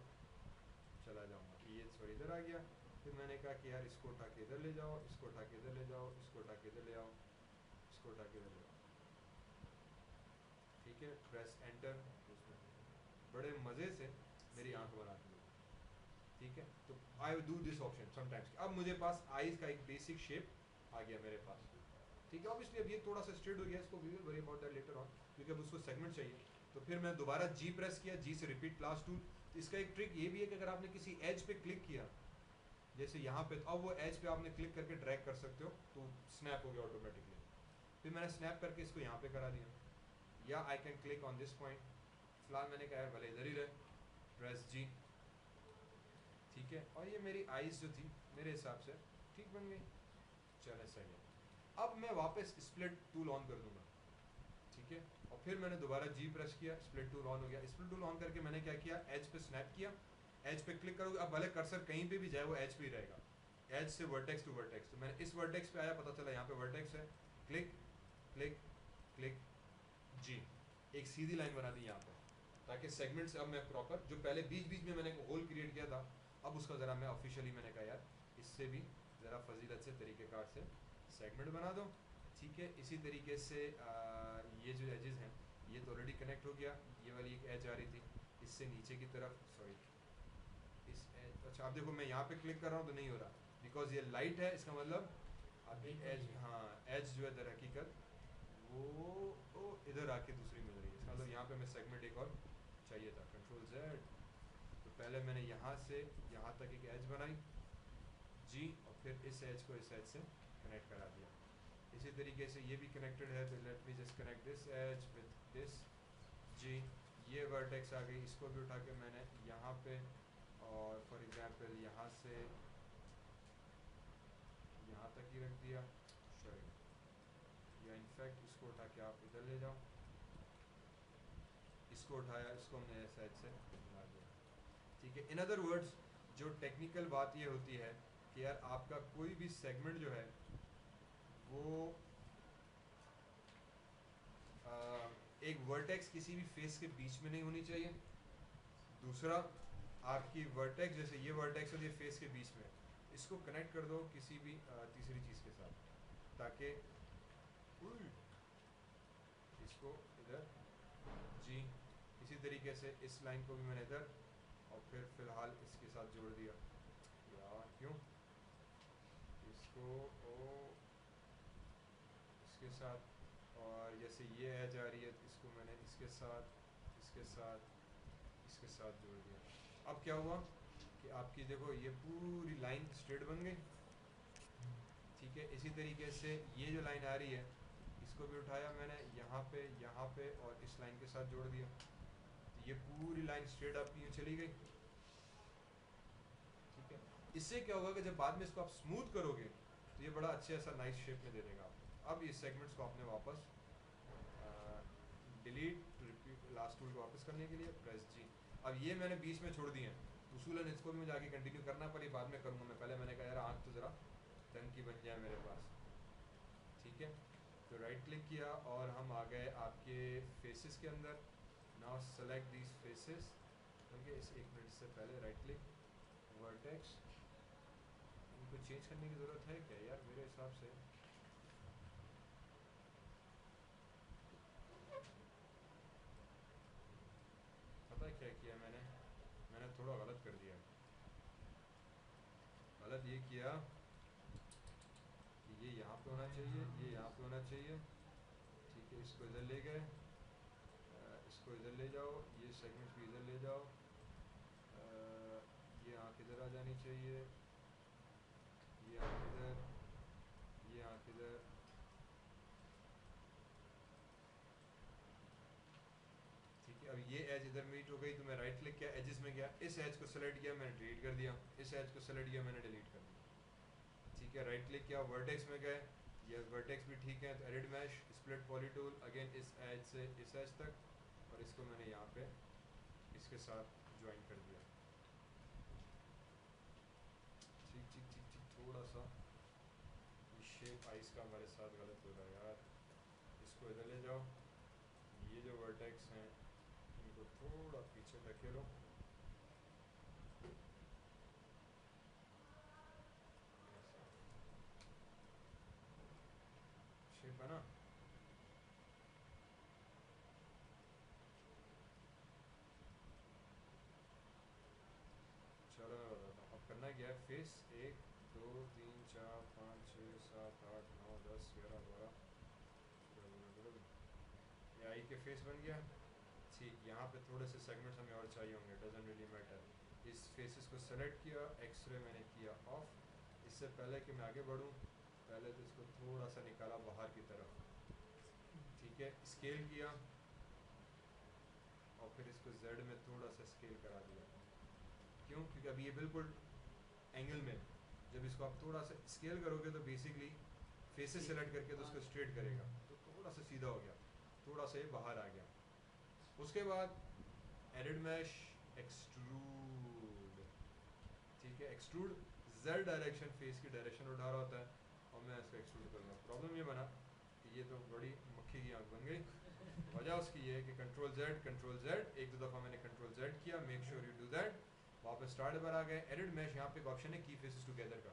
चला जाऊँगा। ये सॉरी इधर आ गया, फिर मैंने कहा कि यार इसको उठा के इधर ले जाओ, इसको उठा के इधर ले जाओ, इसको उठा के इधर ले आओ, इसको उठा के इधर ले आओ, ठीक है। प्रेस एंटर, बड़े मज़े से मेरी आंख बना दी, ठीक है। तो I do this option sometimes. अब मुझे पास आईज का एक बेसिक शेप आ गया मेरे पास, ठीक है। ऑब्वियसली अब ये थोड़ा सा स्ट्रेट हो गया, इसको we will worry about that later on, क्योंकि अब उसको सेगमेंट चाहिए। तो फिर मैं दोबारा जी प्रेस किया, जी से रिपीट क्लास टूल। तो इसका एक ट्रिक ये भी है कि अगर आपने किसी एज पे क्लिक किया, जैसे यहाँ पे, तो अब वो एज पे आपने क्लिक करके ड्रैग कर सकते हो, तो स्नैप हो गया ऑटोमेटिकली। फिर मैंने स्नैप करके इसको यहाँ पे करा दिया, या I can click on this point. फिलहाल मैंने कहा भले इधर ही रहे, प्रेस जी, ठीक है। और ये मेरी आईज जो थी मेरे हिसाब से ठीक बन गई, चले सही है। अब मैं वापस स्प्लिट टूल ऑन कर दूंगा, ठीक है। और फिर मैंने दोबारा जी प्रेस किया, स्प्लिट टूल ऑन हो गया। स्प्लिट टूल ऑन करके मैंने क्या किया, एज पे स्नैप किया, एज पे क्लिक करोगे, अब भले कर्सर कहीं पे भी जाए वो एज पे ही रहेगा, एज से वर्टेक्स टू वर्टेक्स। तो मैंने इस वर्टेक्स पे आया, पता चला यहाँ पे वर्टेक्स है, क्लिक क्लिक क्लिक जी, एक सीधी लाइन बना दी यहाँ पे, ताकि सेगमेंट से अब मैं प्रॉपर, जो पहले बीच बीच में मैंने होल क्रिएट किया था, अब उसका ज़रा मैं ऑफिशियली मैंने कहा यार इससे भी ज़रा फजीलत से तरीक़ेकार से सेगमेंट बना दो, ठीक है। इसी तरीके से ये जो एजेस हैं ये तो ऑलरेडी कनेक्ट हो गया, ये वाली एक एज आ रही थी इससे नीचे की तरफ, सॉरी इस एज, अच्छा आप देखो मैं यहाँ पे क्लिक कर रहा हूँ तो नहीं हो रहा, बिकॉज ये लाइट है, इसका मतलब अभी एज, हाँ एज जो है दर हकीकत वो इधर आके दूसरी मिल रही है, इसका मतलब यहाँ पे मैं सेगमेंट एक और चाहिए था, कंट्रोल जेड। तो पहले मैंने यहाँ से यहाँ तक एक एज बनाई जी, और फिर इस एज को इस एज से कनेक्ट करा दिया। इसी तरीके से ये भी कनेक्टेड है, तो let me just connect this edge with this जी। ये वर्टेक्स आ गई, इसको भी उठा के मैंने यहाँ पे, और फॉर एग्जांपल यहाँ से यहाँ तक ही रख दिया, सॉरी, या इनफैक्ट इसको उठा के आप इधर ले जाओ, इसको उठाया, इसको हमने इस एज से बना दिया, ठीक है। इन अदर वर्ड्स जो टेक्निकल बात ये होती है कि यार आपका कोई भी सेगमेंट जो है वो एक वर्टेक्स किसी भी फेस के बीच में नहीं होनी चाहिए। दूसरा, आपकी वर्टेक्स, जैसे ये वर्टेक्स है ये फेस के बीच में, इसको कनेक्ट कर दो किसी भी तीसरी चीज़ के साथ, ताकि इसको इधर जी, इसी तरीके से इस लाइन को भी मैंने इधर, और फिर फ़िलहाल इसके साथ जोड़ दिया, या क्यों इसको ओ इसके साथ, और जैसे ये एज आ रही है तो इसको मैंने इसके साथ इसके साथ इसके साथ जोड़ दिया। अब क्या हुआ कि आपकी देखो ये पूरी लाइन स्ट्रेट बन गई, ठीक है। इसी तरीके से ये जो लाइन आ रही है इसको भी उठाया मैंने यहाँ पे और इस लाइन के साथ जोड़ दिया, तो ये पूरी लाइन स्ट्रेट आपकी यूँ चली गई, ठीक है। इससे क्या होगा कि जब बाद में इसको आप स्मूथ करोगे तो ये बड़ा अच्छे ऐसा नाइस शेप में दे देगा आपको। अब इस सेगमेंट्स को आपने वापस delete to repeat last tool को वापस करने के लिए प्रेस जी। अब ये मैंने बीच में छोड़ दिए हैं, उसूलन इसको भी मुझे आगे कंटिन्यू करना, पर ये बाद में करूँगा मैं, पहले मैंने कहा यार आँख तो ज़रा ढंग की बन जाए मेरे पास, ठीक है। तो राइट क्लिक किया और हम आ गए आपके फेसेस के अंदर। Now select these faces, okay. इस 1 मिनट से पहले राइट क्लिक, वर्टेक्स, इनको चेंज करने की ज़रूरत है क्या यार, मेरे हिसाब से पता है क्या किया मैंने थोड़ा गलत कर दिया। गलत ये किया कि ये यहाँ पे होना चाहिए, ये यहाँ पे होना चाहिए, ठीक है। इसको इधर ले गए, इसको इधर ले जाओ, ये सेगमेंट भी इधर ले जाओ, ये आँख इधर आ जानी चाहिए, ये आँख इधर, ये आँख इधर, ठीक है। अब ये एज इधर मीट हो गई, तो मैं राइट क्लिक किया, एजेस में गया, इस एज को सेलेक्ट किया मैंने, डिलीट कर दिया, इस एज को सेलेक्ट किया मैंने, डिलीट कर दिया, ठीक है। राइट क्लिक किया, वर्टेक्स में गए, ये वर्टेक्स भी ठीक है, तो edit mesh, split poly tool, again इस एज से इस एज तक, और इसको मैंने यहाँ पे इसके साथ ज्वाइन कर दिया, ठीक ठीक ठीक ठीक, थोड़ा सा ये शेप आइस का हमारे साथ गलत हो रहा है यार, इसको इधर ले जाओ, ये जो वर्टेक्स हैं इनको थोड़ा पीछे धकेलो, शेप बना। चलो मैं बताता हूँ अब करना क्या है। फेस 1 2 3 4 5 6 7 8 9 10 11 12 ये आई के फेस बन गया। ठीक, यहाँ पे थोड़े से सेगमेंट्स हमें और चाहिए होंगे, डजंट रियली मैटर। इस फेसेस को सेलेक्ट किया, एक्सरे मैंने किया ऑफ। इससे पहले कि मैं आगे बढ़ूँ, पहले तो इसको थोड़ा सा निकाला बाहर की तरफ, ठीक है, स्केल किया और फिर इसको जेड में थोड़ा सा स्केल करा दिया। क्यों? क्योंकि अभी ये बिल्कुल एंगल में, जब इसको आप थोड़ा सा स्केल करोगे तो बेसिकली फेसेस सेलेक्ट करके तो उसको स्ट्रेट करेगा, तो थोड़ा सा सीधा हो गया, थोड़ा सा ये बाहर आ गया। उसके बाद एडिड मैश, एक्सट्रूड, ठीक है, एक्सट्रूड जेड डायरेक्शन, फेस की डायरेक्शन उठा रहा होता है और मैं इसको एक्सट्रूड करूँगा। प्रॉब्लम ये बना कि ये तो बड़ी मक्खी की आँख बन गई। वजह उसकी ये है कि कंट्रोल जेड, एक दो दफ़ा मैंने कंट्रोल जेड किया, make sure you do that, वापस स्टार्ट पर आ गए। एडिड मैश, यहाँ पे एक ऑप्शन है की फेसेस टुगेदर का,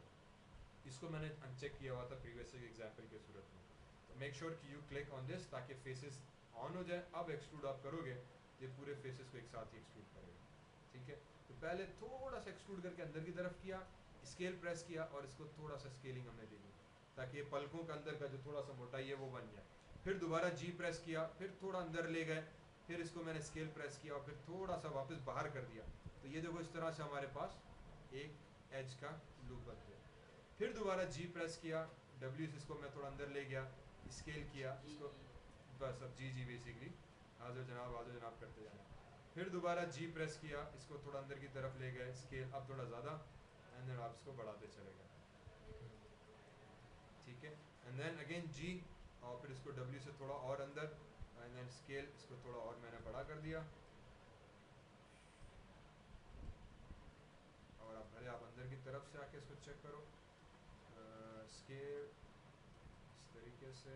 इसको मैंने अनचेक किया हुआ था प्रीवियस एग्जाम्पल के सूरत में, तो मेक श्योर कि यू क्लिक ऑन दिस ताकि फेसेस ऑन हो जाए। अब एक्सट्रूड आप करोगे ये पूरे फेसेस को एक साथ ही एक्सट्रूड करेगा, ठीक है। तो पहले थोड़ा सा एक्सट्रूड करके अंदर की तरफ किया, स्केल प्रेस किया और इसको थोड़ा सा स्केलिंग हमने दे दी ताकि ये पलकों के अंदर का जो थोड़ा सा मोटाई है वो बन जाए। फिर दोबारा जी प्रेस किया, फिर थोड़ा अंदर ले गए, फिर इसको मैंने स्केल प्रेस किया और फिर थोड़ा सा वापस बाहर कर दिया। तो ये देखो इस तरह से हमारे पास एक एज का लूप बन गया। फिर दोबारा जी प्रेस किया, डब्ल्यू से इसको मैं थोड़ा अंदर ले गया, स्केल किया इसको, बस अब जी बेसिकली हाजिर जनाब करते जाना। फिर दोबारा जी प्रेस किया, इसको थोड़ा अंदर की तरफ ले गए, स्केल अब थोड़ा ज़्यादा, एंड देन आप इसको बढ़ाते चले गए, ठीक है। एंड देन अगेन जी और फिर इसको डब्ल्यू से थोड़ा और अंदर, एंड देन स्केल इसको थोड़ा और मैंने बड़ा कर दिया। और अब भले आप अंदर की तरफ से आके इसको चेक करो, स्केल इस तरीके से,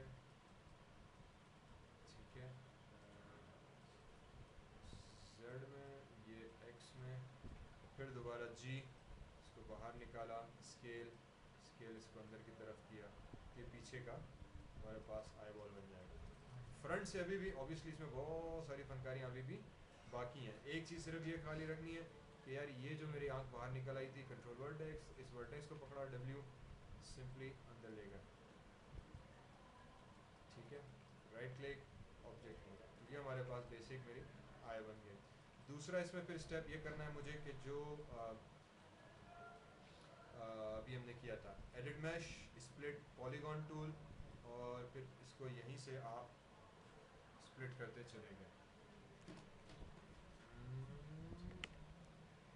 ठीक है, जेड में, ये एक्स में, फिर दोबारा जी, इसको बाहर निकाला, स्केल इसको अंदर की तरफ किया, ये पीछे का हमारे पास आई बॉल बन जाएगा। फ्रंट से अभी भी ऑब्वियसली इसमें बहुत सारी फनकारियाँ अभी भी बाकी हैं। एक चीज़ सिर्फ ये खाली रखनी है कि यार ये जो मेरी आंख बाहर निकल आई थी, कंट्रोल वर्टेक्स, इस वर्टेक्स को पकड़ा, डब्ल्यू सिंपली अंदर ले गया, ठीक है, राइट क्लिक, ऑब्जेक्ट हो, तो ये हमारे पास बेसिक मेरी आई बन गई। दूसरा इसमें फिर स्टेप ये करना है मुझे कि जो अभी हमने किया था edit mesh, split, polygon tool, और फिर इसको यहीं से आप स्प्लिट करते चले गए।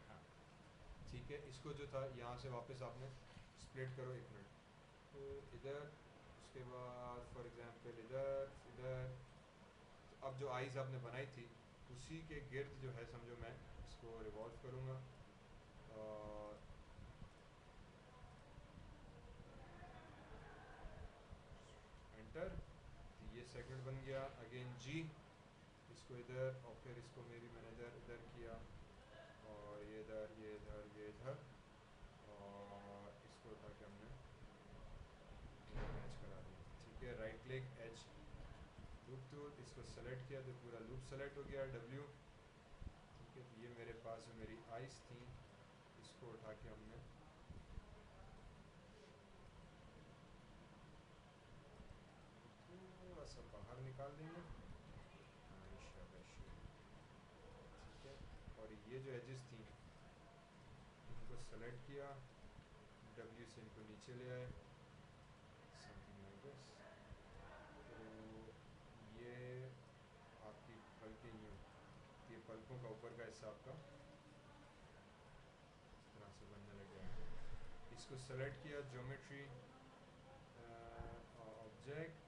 हाँ, ठीक है, इसको जो था यहाँ से वापस आपने स्प्लिट करो, 1 मिनट, तो इधर, उसके बाद फॉर एग्जांपल इधर इधर, अब जो आइज़ आपने बनाई थी उसी के गिर्द जो है समझो मैं इसको रिवॉल्व करूँगा और एंटर, तो ये सेगमेंट बन गया। अगेन जी, इसको इधर और फिर इसको मेरी मैंने इधर इधर किया और ये इधर ये इधर ये इधर, और इसको उठा के हमने मैच करा दिया, ठीक है। Right click, as loop tool, इसको सेलेक्ट किया तो पूरा लूप सेलेक्ट हो गया, डब्ल्यू, ठीक है। तो ये मेरे पास मेरी आइस थी, इसको उठा के हमने थोड़ा सा बाहर निकाल देंगे, ठीक है। और ये जो एजेस थी इनको सेलेक्ट किया, डब्ल्यू से इनको नीचे ले आए, समथिंग लाइक दिस, तो ये आपकी पलकें यूँ, ये पलकों का ऊपर का हिस्सा आपका इस तरह से बनने लग जाएगा। इसको सेलेक्ट किया, geometry, object,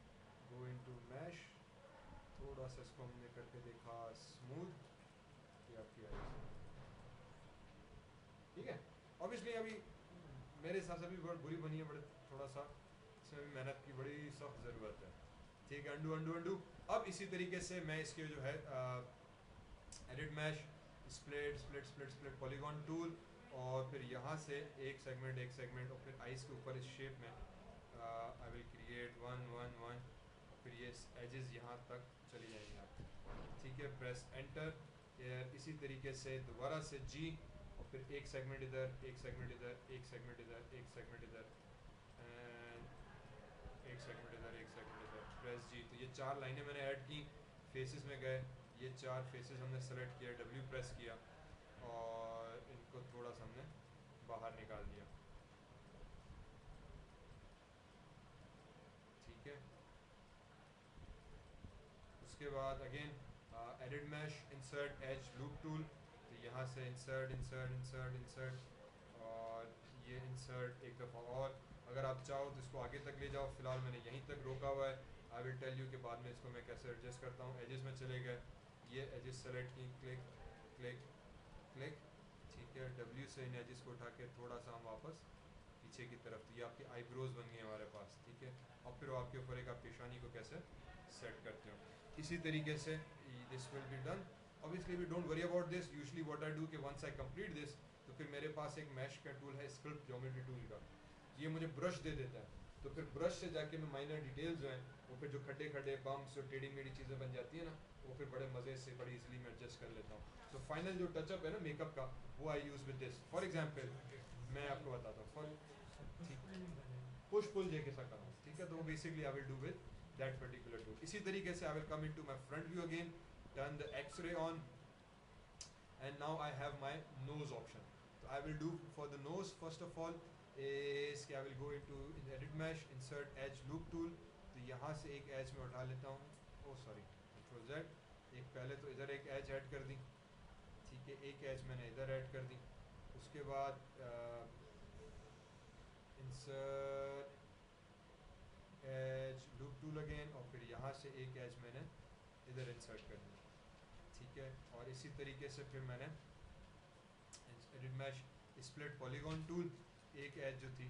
go into mesh, थोड़ा सा इसको हमने करके देखा स्मूथ, ये आपकी आई, ठीक है। ऑब्वियसली अभी मेरे हिसाब से भी बहुत बुरी बनी है, बड़े थोड़ा सा इसमें भी मेहनत की बड़ी सख्त ज़रूरत है। ठीक है, अंडू अंडू अंडू। अब इसी तरीके से मैं इसके जो है edit mesh, split split split split polygon tool, और फिर यहाँ से एक सेगमेंट और फिर आइस के ऊपर इस शेप में I will create one one one, और फिर ये एजेस यहाँ तक चली जाएंगे आप। ठीक है, प्रेस एंटर। इसी तरीके से दोबारा से जी, और फिर एक सेगमेंट इधर, एक सेगमेंट इधर, एक सेगमेंट इधर, एक सेगमेंट इधर, एंड एक सेगमेंट इधर, एक सेगमेंट इधर, प्रेस जी। तो ये 4 लाइनें मैंने ऐड की, फेसेस में गए, ये 4 फेसेस हमने सेलेक्ट किया, डब्ल्यू प्रेस किया, और इनको थोड़ा सा हमने बाहर निकाल दिया। ठीक है, उसके बाद again edit mesh, insert edge loop tool, तो यहाँ से इंसर्ट इंसर्ट इंसर्ट इंसर्ट, और ये इंसर्ट एक दफ़ा और। अगर आप चाहो तो इसको आगे तक ले जाओ, फिलहाल मैंने यहीं तक रोका हुआ है। आई विल टेल यू कि बाद में इसको मैं कैसे एडजस्ट करता हूँ। एजेस में चले गए, ये एजेस सेलेक्ट की, क्लिक क्लिक क्लिक। ठीक है, डब्ल्यू से इन एजेस को उठा के थोड़ा सा हम वापस पीछे की तरफ, तो ये आपकी आईब्रोज बन गई हमारे पास। ठीक है, और फिर आपके ऊपर एक आप पेशानी को कैसे सेट करते हो, इसी तरीके से this will be done. Obviously we don't worry about this, usually what I do कि वंस आई कंप्लीट दिस, तो फिर मेरे पास एक मैश का टूल है, स्कल्प्ट ज्योमेट्री टूल का, ये मुझे ब्रश दे देता है। तो फिर ब्रश से जाके मैं माइनर डिटेल्स जो हैं, वो फिर जो खड्डे खड्डे बम्प्स और टेढ़ी मेढ़ी चीज़ें बन जाती है ना, वो फिर बड़े मज़े से बड़ी इजीली मैं एडजस्ट कर लेता हूँ। तो फाइनल जो टचअप है ना मेकअप का, वो I use with this. For example मैं आपको बताता हूँ, पुश पुल जे के साथ करना, ठीक है, तो basically I will do with that particular tool. इसी तरीके से I will come into my front view again, turn the x-ray on, and now I have my nose option. So I will do for the nose first of all is I will go into edit mesh, insert edge loop tool, तो यहाँ से एक as में उठा लेता हूँ, ओ sorry control Z, एक पहले तो इधर एक एज ऐड कर दी। ठीक है, एक एज मैंने इधर ऐड कर दी, उसके बाद insert edge loop tool again, और फिर यहाँ से एक एज मैंने इधर इंसर्ट कर दी। ठीक है, और इसी तरीके से फिर मैंने edit mesh, split polygon tool, एक एज जो थी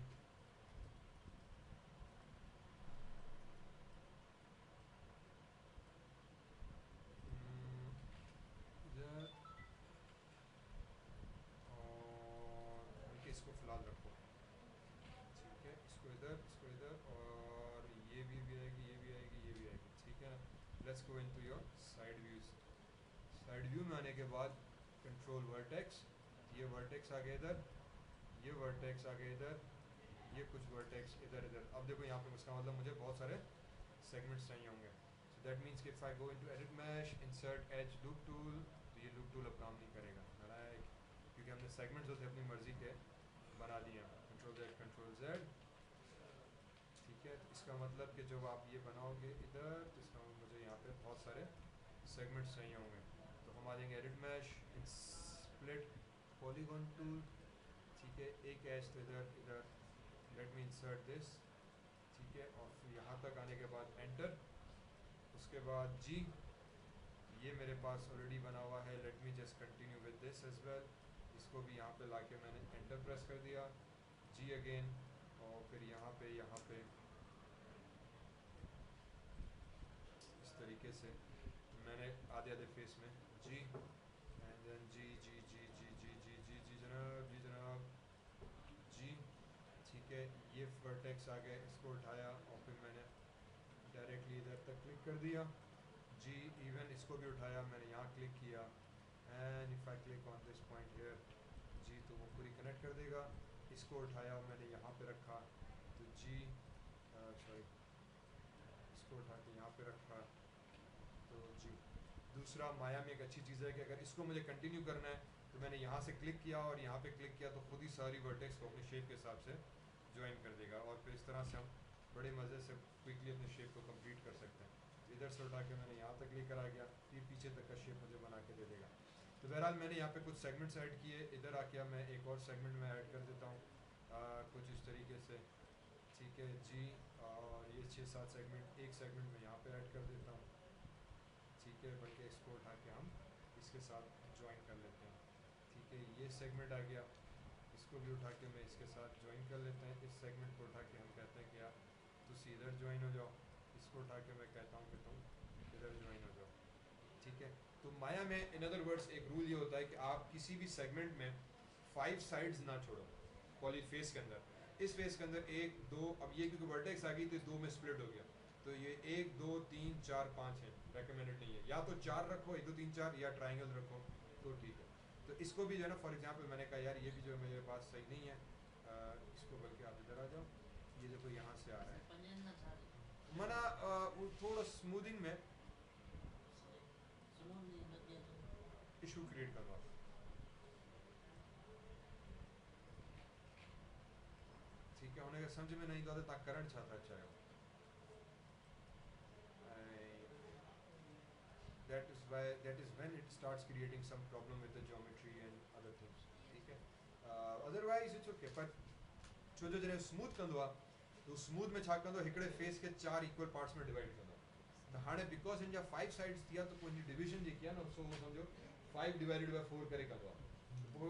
इधर, और इसको फिलहाल रखो। ठीक है, इसको इधर, और ये भी आएगी, ये भी आएगी, ये भी आएगी। ठीक है ना, let's go into your side views. Side view में आने के बाद कंट्रोल वर्टेक्स, ये वर्टेक्स आ गए इधर, ये वर्टेक्स आ गए इधर, ये कुछ वर्टेक्स इधर इधर। अब देखो यहाँ पे उसका मतलब मुझे बहुत सारे सेगमेंट्स चाहिए होंगे। सो दैट मीन्स कि if I go into edit mesh, insert edge loop tool, तो ये लूप टूल अब काम नहीं करेगा, क्योंकि हमने सेगमेंट्स जो थे अपनी मर्जी के बना दिए हैं। Control Z. ठीक है, तो इसका मतलब कि जब आप ये बनाओगे इधर, तो इसका मतलब मुझे यहाँ पे बहुत सारे सेगमेंट्स चाहिए होंगे। तो हम आ जाएंगे edit mesh, split polygon tool. ठीक है, एक एज तो इधर इधर, लेट मी इंसर्ट दिस। ठीक है, और फिर यहाँ तक आने के बाद एंटर, उसके बाद जी, ये मेरे पास ऑलरेडी बना हुआ है, let me just continue with this edge well. इसको भी यहाँ पे लाके मैंने एंटर प्रेस कर दिया, जी अगेन, और फिर यहाँ पे इस तरीके से मैंने आधे आधे फेस में जी, एंड देन जी जी जी जी जी जी जी जी जनाब, जी जनाब, जी। ठीक है, ये वर्टेक्स आ गए, इसको उठाया और फिर मैंने डायरेक्टली इधर तक क्लिक कर दिया, जी। इवन इसको भी उठाया, मैंने यहाँ क्लिक किया, and if I click on this point here, जी, तो वो पूरी कनेक्ट कर देगा। इसको उठाया मैंने यहाँ पे रखा, तो जी, सॉरी, इसको उठा के यहाँ पे रखा, तो जी। दूसरा माया में एक अच्छी चीज़ है कि अगर इसको मुझे कंटिन्यू करना है, तो मैंने यहाँ से क्लिक किया और यहाँ पे क्लिक किया, तो खुद ही सारी वर्टेक्स को अपने शेप के हिसाब से ज्वाइन कर देगा, और फिर इस तरह से हम बड़े मज़े से क्विकली अपने शेप को कंप्लीट कर सकते हैं। तो इधर से उठा के मैंने यहाँ तक लेकर आ गया, ये पीछे तक का शेप मुझे बना के दे देगा। तो बहरहाल मैंने यहाँ पे कुछ सेगमेंट्स ऐड किए, इधर आके मैं एक और सेगमेंट में ऐड कर देता हूँ कुछ इस तरीके से। ठीक है जी, और ये 6-7 सेगमेंट, एक सेगमेंट में यहाँ पे ऐड कर देता हूँ। ठीक है, बल्कि इसको उठा के हम इसके साथ ज्वाइन कर लेते हैं। ठीक है, ये सेगमेंट आ गया, इसको भी उठा के मैं इसके साथ ज्वाइन कर लेते हैं, इस सेगमेंट को उठा के हम कहते हैं कि यार तुम इधर ज्वाइन हो जाओ, इसको उठा के मैं कहता हूँ कि तुम इधर ज्वाइन हो जाओ, ठीक है। तो माया में इन अदर वर्ड्स एक रूल ये होता है कि आप किसी भी सेगमेंट में 5 साइड्स ना छोड़ो पॉलीफेस के अंदर। इस फेस के अंदर 1 2, अब ये क्योंकि वर्टेक्स आ गई तो इस 2 में स्प्लिट हो गया, तो ये 1 2 3 4 5 है, रेकमेंडेड नहीं है, या तो 4 रखो 1 2 3 4, या ट्राइंगल रखो तो ठीक है। तो इसको भी जो है ना, फॉर एग्जांपल मैंने कहा यार ये भी जो है मेरे पास सही नहीं है, इसको बल्कि आप इधर आ जाओ, ये देखो यहाँ से आ रहा है मना वो थोड़ा स्मूथिंग में इशू क्रिएट करवा, ठीक है। उन्हें समझ में नहीं तो आता करंट छाता अच्छा है, that is when it starts creating some problem with the geometry and other things, ठीक है। otherwise it's okay, पर छो जो जने स्मूथ कंदो आ तो स्मूथ में छा कंदो हिकड़े फेस के 4 इक्वल पार्ट्स में डिवाइड कंदो, तो हाणे बिकॉज इन जा 5 साइड्स थिया तो कोई डिवीजन जे किया ना, सो समझो 5 डिवाइडेड बाय 4 करे कंदो वो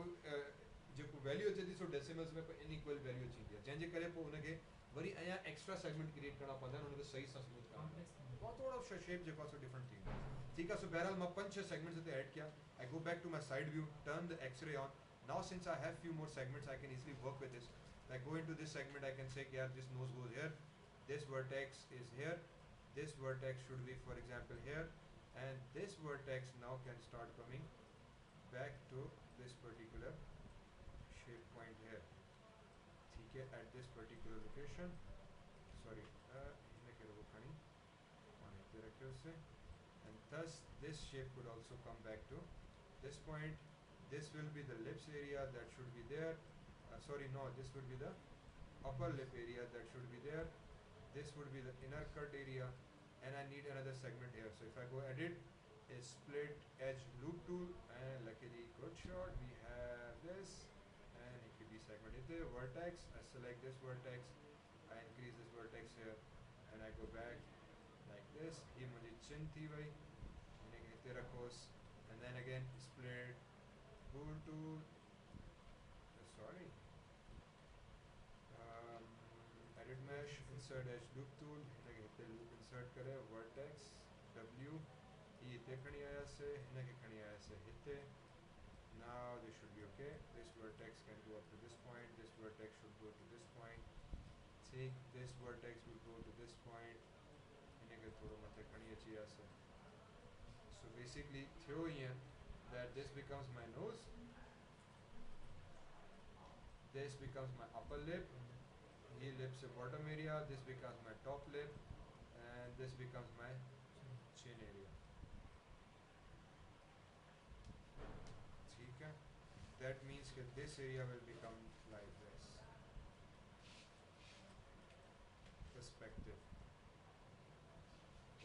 जो वैल्यू अचे थी सो डेसिमल्स में कोई इनइक्वल वैल्यू अची थी, जंहिंजे करे पोइ उनखे वरी अञा एक्स्ट्रा सेगमेंट क्रिएट करना पवंदा आहिनि, उनखे सही सां स्मूथ करणा बहुत थोड़ा शेप जेको आहे सो डिफरेंट थी वेंदो, ठीक है। सो बहरहाल मां 5-6 सेगमेंट्स हिते ऐड किया, I go back to my side view, turn the x-ray on, now since I have few more segments I can easily work with this, like go into this segment I can say yeah this nose goes here, this vertex is here, this vertex should be for example here, and this vertex now can start coming back to this particular shape point here, ठीक है, at this particular location, sorry इन्हें के लोगों खनी माने director से, and thus this shape could also come back to this point, this will be the lips area that should be there, sorry no, this would be the upper lip area that should be there, this would be the inner cut area, and I need another segment here, so if I go edit a split edge loop tool, and luckily good shot we have this, and it could be segmented there, vertex, I select this vertex, I increase this vertex here, and I go back like this, ये मुझे chin थी भाई, मैंने कहते रखोस, and then again split tool tool, sorry edit mesh, insert edge loop tool, हिनखे हिते loop insert करे, vertex W, ही हिते खणी आयासे, हिनखे खणी आयासे हिते, now this should be okay, this vertex can go up to this point, this vertex should go to this point, take this vertex will go to this point, हिनखे थोड़ो मथे खणी अची आयासे, so basically थियो ईअं that this becomes my nose, this becomes my upper lip, ये lips से bottom area, this becomes my top lip, and this becomes my chin area, ठीक है। That means that this area will become like this, perspective,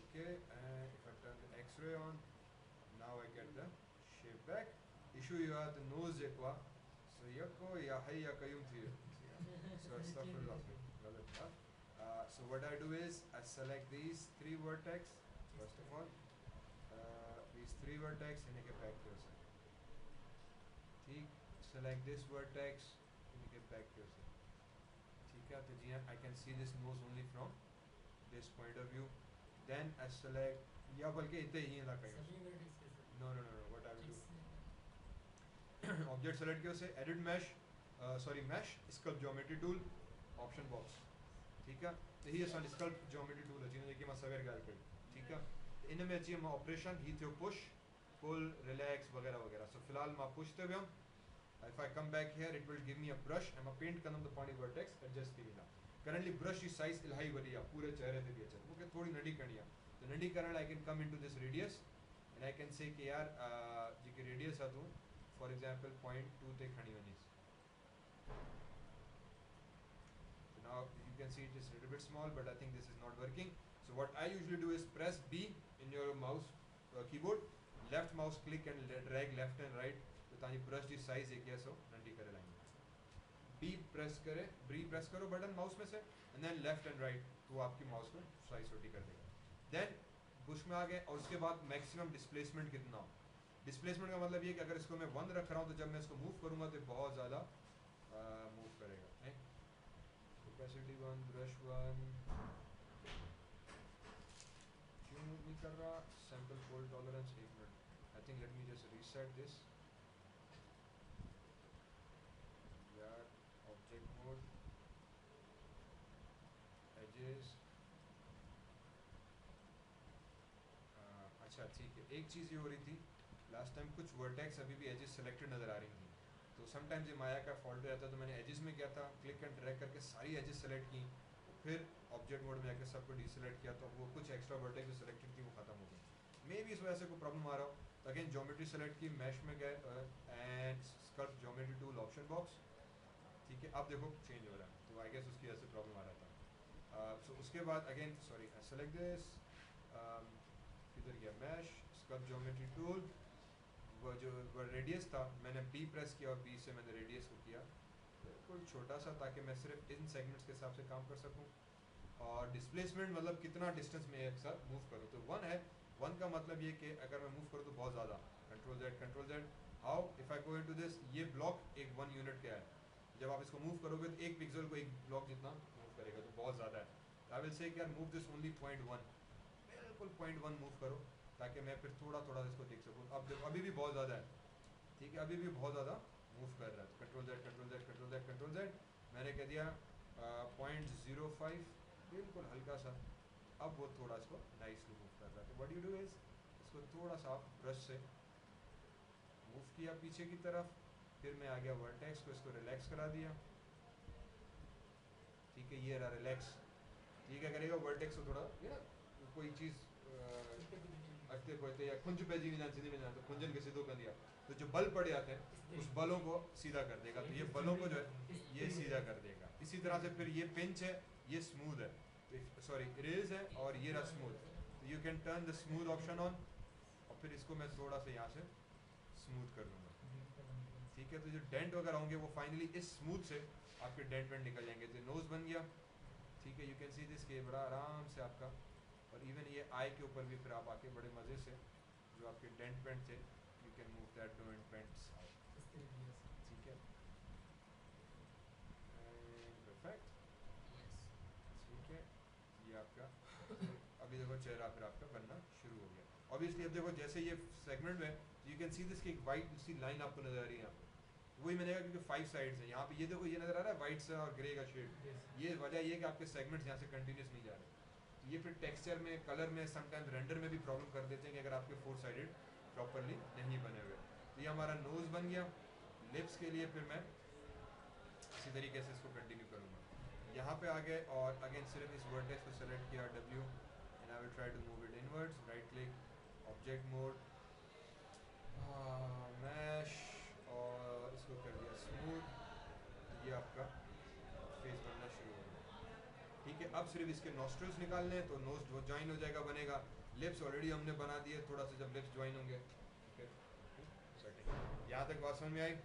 okay, and if I turn the X-ray on, now I get the shape back. Issue you are the nose जेको आहे, so यको या है या कयूं थी, so astaghfirullah, so what I do is I select these 3 vertex first of all, these 3 vertex इनके back to से, ठीक, select this vertex इनके back to से, ठीक है। तो जी I can see this nose only from this point of view, then I select, या बल्कि इतने ही ना कहीं, no what I will do object select किया से, edit mesh, sorry mesh sculpt geometry tool, option box, ठीक है। तो ये असां sculpt geometry tool है जिन्हें कि मां सवेर ॻाल्हि कई, ठीक है। इन में अची मां ऑपरेशन ही थियो पुश पुल रिलैक्स वगैरह वगैरह, सो फिलहाल मां पुश ते वियमि, if I come back here it will give me a brush, ऐं मां पेंट कंदुमि त पाणी वर्टेक्स एडजस्ट थी वेंदा, करंटली ब्रश जी साइज़ इलाही वॾी आहे, पूरे चेहरे ते बि अचे, मूंखे थोड़ी नंढी करणी आहे, त नंढी करण लाइ I can come into this radius and I can say कि यार जेकी रेडियस आहे तूं फॉर एग्जांपल 0.2 ते खणी वञीस, now you can see it is a little bit small but I think this is not working, so what I usually do is press B in your mouse keyboard, left mouse click and drag left and right, तो ताकि brush की size एक सो नंढी करे लाएंगे, B press करे, B press करो button mouse में से, and then left and right, तो आपकी माउस में साइज छोटी कर देगा, then बुश में आ गए, और उसके बाद मैक्सिमम डिस्प्लेसमेंट कितना हो, डिस्प्लेसमेंट का मतलब ये कि अगर इसको मैं 1 रख रहा हूँ तो जब मैं इसको मूव करूँगा तो बहुत ज़्यादा मूव करेगा नहीं ओपेसिटी 1 ब्रश 1 क्यों मूव नहीं कर रहा sample fold tolerance 1 minute I think late me just reset this यार ऑब्जेक्ट मोड एजेस अच्छा ठीक है एक चीज़ ये हो रही थी लास्ट टाइम कुछ वर्टेक्स अभी भी एजेस सेलेक्टेड नज़र आ रही थी तो समटाइम्स ये माया का फॉल्ट हो जाता तो मैंने एजेस में क्या था क्लिक एंड ड्रैग करके सारी एजेस सेलेक्ट की फिर ऑब्जेक्ट मोड में जाकर सबको डीसेलेक्ट किया तो वो कुछ एक्स्ट्रा वर्टेक्स जो सेलेक्टेड थी वो खत्म हो गई मे भी इस वजह से कोई प्रॉब्लम आ रहा हो तो अगेन ज्योमेट्री सेलेक्ट की मैश में गए and scalp geometry tool option box ठीक है अब देखो चेंज हो रहा है तो आई गेस उसकी वजह से प्रॉब्लम आ रहा था सो उसके बाद अगेन सॉरी सेलेक्ट दिस किधर गया मैश स्कल्प ज्योमेट्री टूल वो जो रेडियस था मैंने बी प्रेस किया और बी से मैंने रेडियस को किया बिल्कुल छोटा सा ताकि मैं सिर्फ इन सेगमेंट्स के हिसाब से काम कर सकूं और डिस्प्लेसमेंट मतलब कितना डिस्टेंस में एक साथ मूव करूं तो 1 है 1 का मतलब ये कि अगर मैं मूव करूं तो बहुत ज़्यादा control Z how if I go into this ये ब्लॉक एक 1 यूनिट का है जब आप इसको मूव करोगे तो एक पिक्सल को एक ब्लॉक जितना मूव करेगा तो बहुत ज़्यादा है आई विल से यार मूव दिस ओनली 0.1 बिल्कुल 0.1 मूव करो ताकि मैं फिर थोड़ा थोड़ा इसको देख सकूँ अब देखो अभी भी बहुत ज़्यादा है ठीक है अभी भी बहुत ज़्यादा मूव कर रहा है कंट्रोल जेड मैंने कह दिया 0.05 बिल्कुल हल्का सा अब वो थोड़ा इसको नाइसली मूव कर रहा है तो व्हाट यू डू इज़ इसको थोड़ा सा ब्रश से मूव किया पीछे की तरफ फिर मैं आ गया वर्टेक्स को इसको रिलैक्स करा दिया ठीक है ये रहा रिलैक्स ठीक है करेगा वर्टेक्स को थोड़ा ये ना कोई चीज़ अटते पड़ते या खुंज पे जी नहीं जान सीधे नहीं जान तो खुंजन के सीधो कर दिया तो जो बल पड़े आते हैं उस बलों को सीधा कर देगा तो ये बलों को जो है ये सीधा कर देगा इसी तरह से फिर ये पिंच है ये स्मूथ है सॉरी इरेज है और ये रहा स्मूथ तो you can turn the smooth option on और फिर इसको मैं थोड़ा सा यहाँ से स्मूथ कर दूंगा ठीक है तो जो डेंट वगैरह होंगे वो फाइनली इस स्मूथ से आपके डेंट वेंट निकल जाएंगे तो नोज बन गया ठीक है यू कैन सी दिस के बड़ा आराम से आपका और इवन ये आई के ऊपर भी फिर आप आके बड़े मज़े से जो आपके डेंट पेंट थे you can move that to end paints ठीक है परफेक्ट ठीक है ये आपका अभी देखो चेहरा फिर आपका बनना शुरू हो गया ऑब्वियसली अब देखो जैसे ये सेगमेंट में यू कैन सी दिस की एक वाइट सी लाइन आपको नजर आ रही है यहाँ पे वही मैंने कहा क्योंकि 5 साइड्स हैं यहाँ पे ये देखो ये नजर आ रहा है वाइट सा और ग्रे का शेड ये वजह ये कि आपके सेगमेंट्स यहाँ से कंटिन्यूस नहीं जा रहे ये फिर टेक्सचर में कलर में समटाइम्स रेंडर में भी प्रॉब्लम कर देते हैं कि अगर आपके 4 साइडेड प्रॉपरली नहीं बने हुए तो ये हमारा नोज़ बन गया लिप्स के लिए फिर मैं इसी तरीके से इसको कंटिन्यू करूँगा यहाँ पे आ गए और अगेन सिर्फ इस वर्टेक्स को सेलेक्ट किया W and I will try to move it inwards right click object mode mesh और इसको कर दिया स्मूथ ये आपका फेस बनना शुरू हो गया ठीक है अब सिर्फ इसके नॉस्ट्रल्स निकालने हैं तो नोज ज्वाइन हो जाएगा बनेगा लिप्स ऑलरेडी हमने बना दिए थोड़ा सा जब लिप्स ज्वाइन होंगे यहाँ तक बात समझ में आई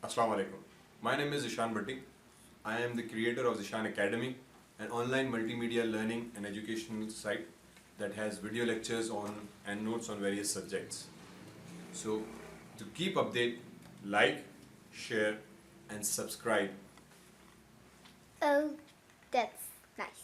Assalamu alaikum. My name is Zishan Bhatti. I am the creator of Zishan Academy, an online multimedia learning and educational site that has video lectures on and notes on various subjects. So, to keep update, like, share, and subscribe. Oh, that's nice.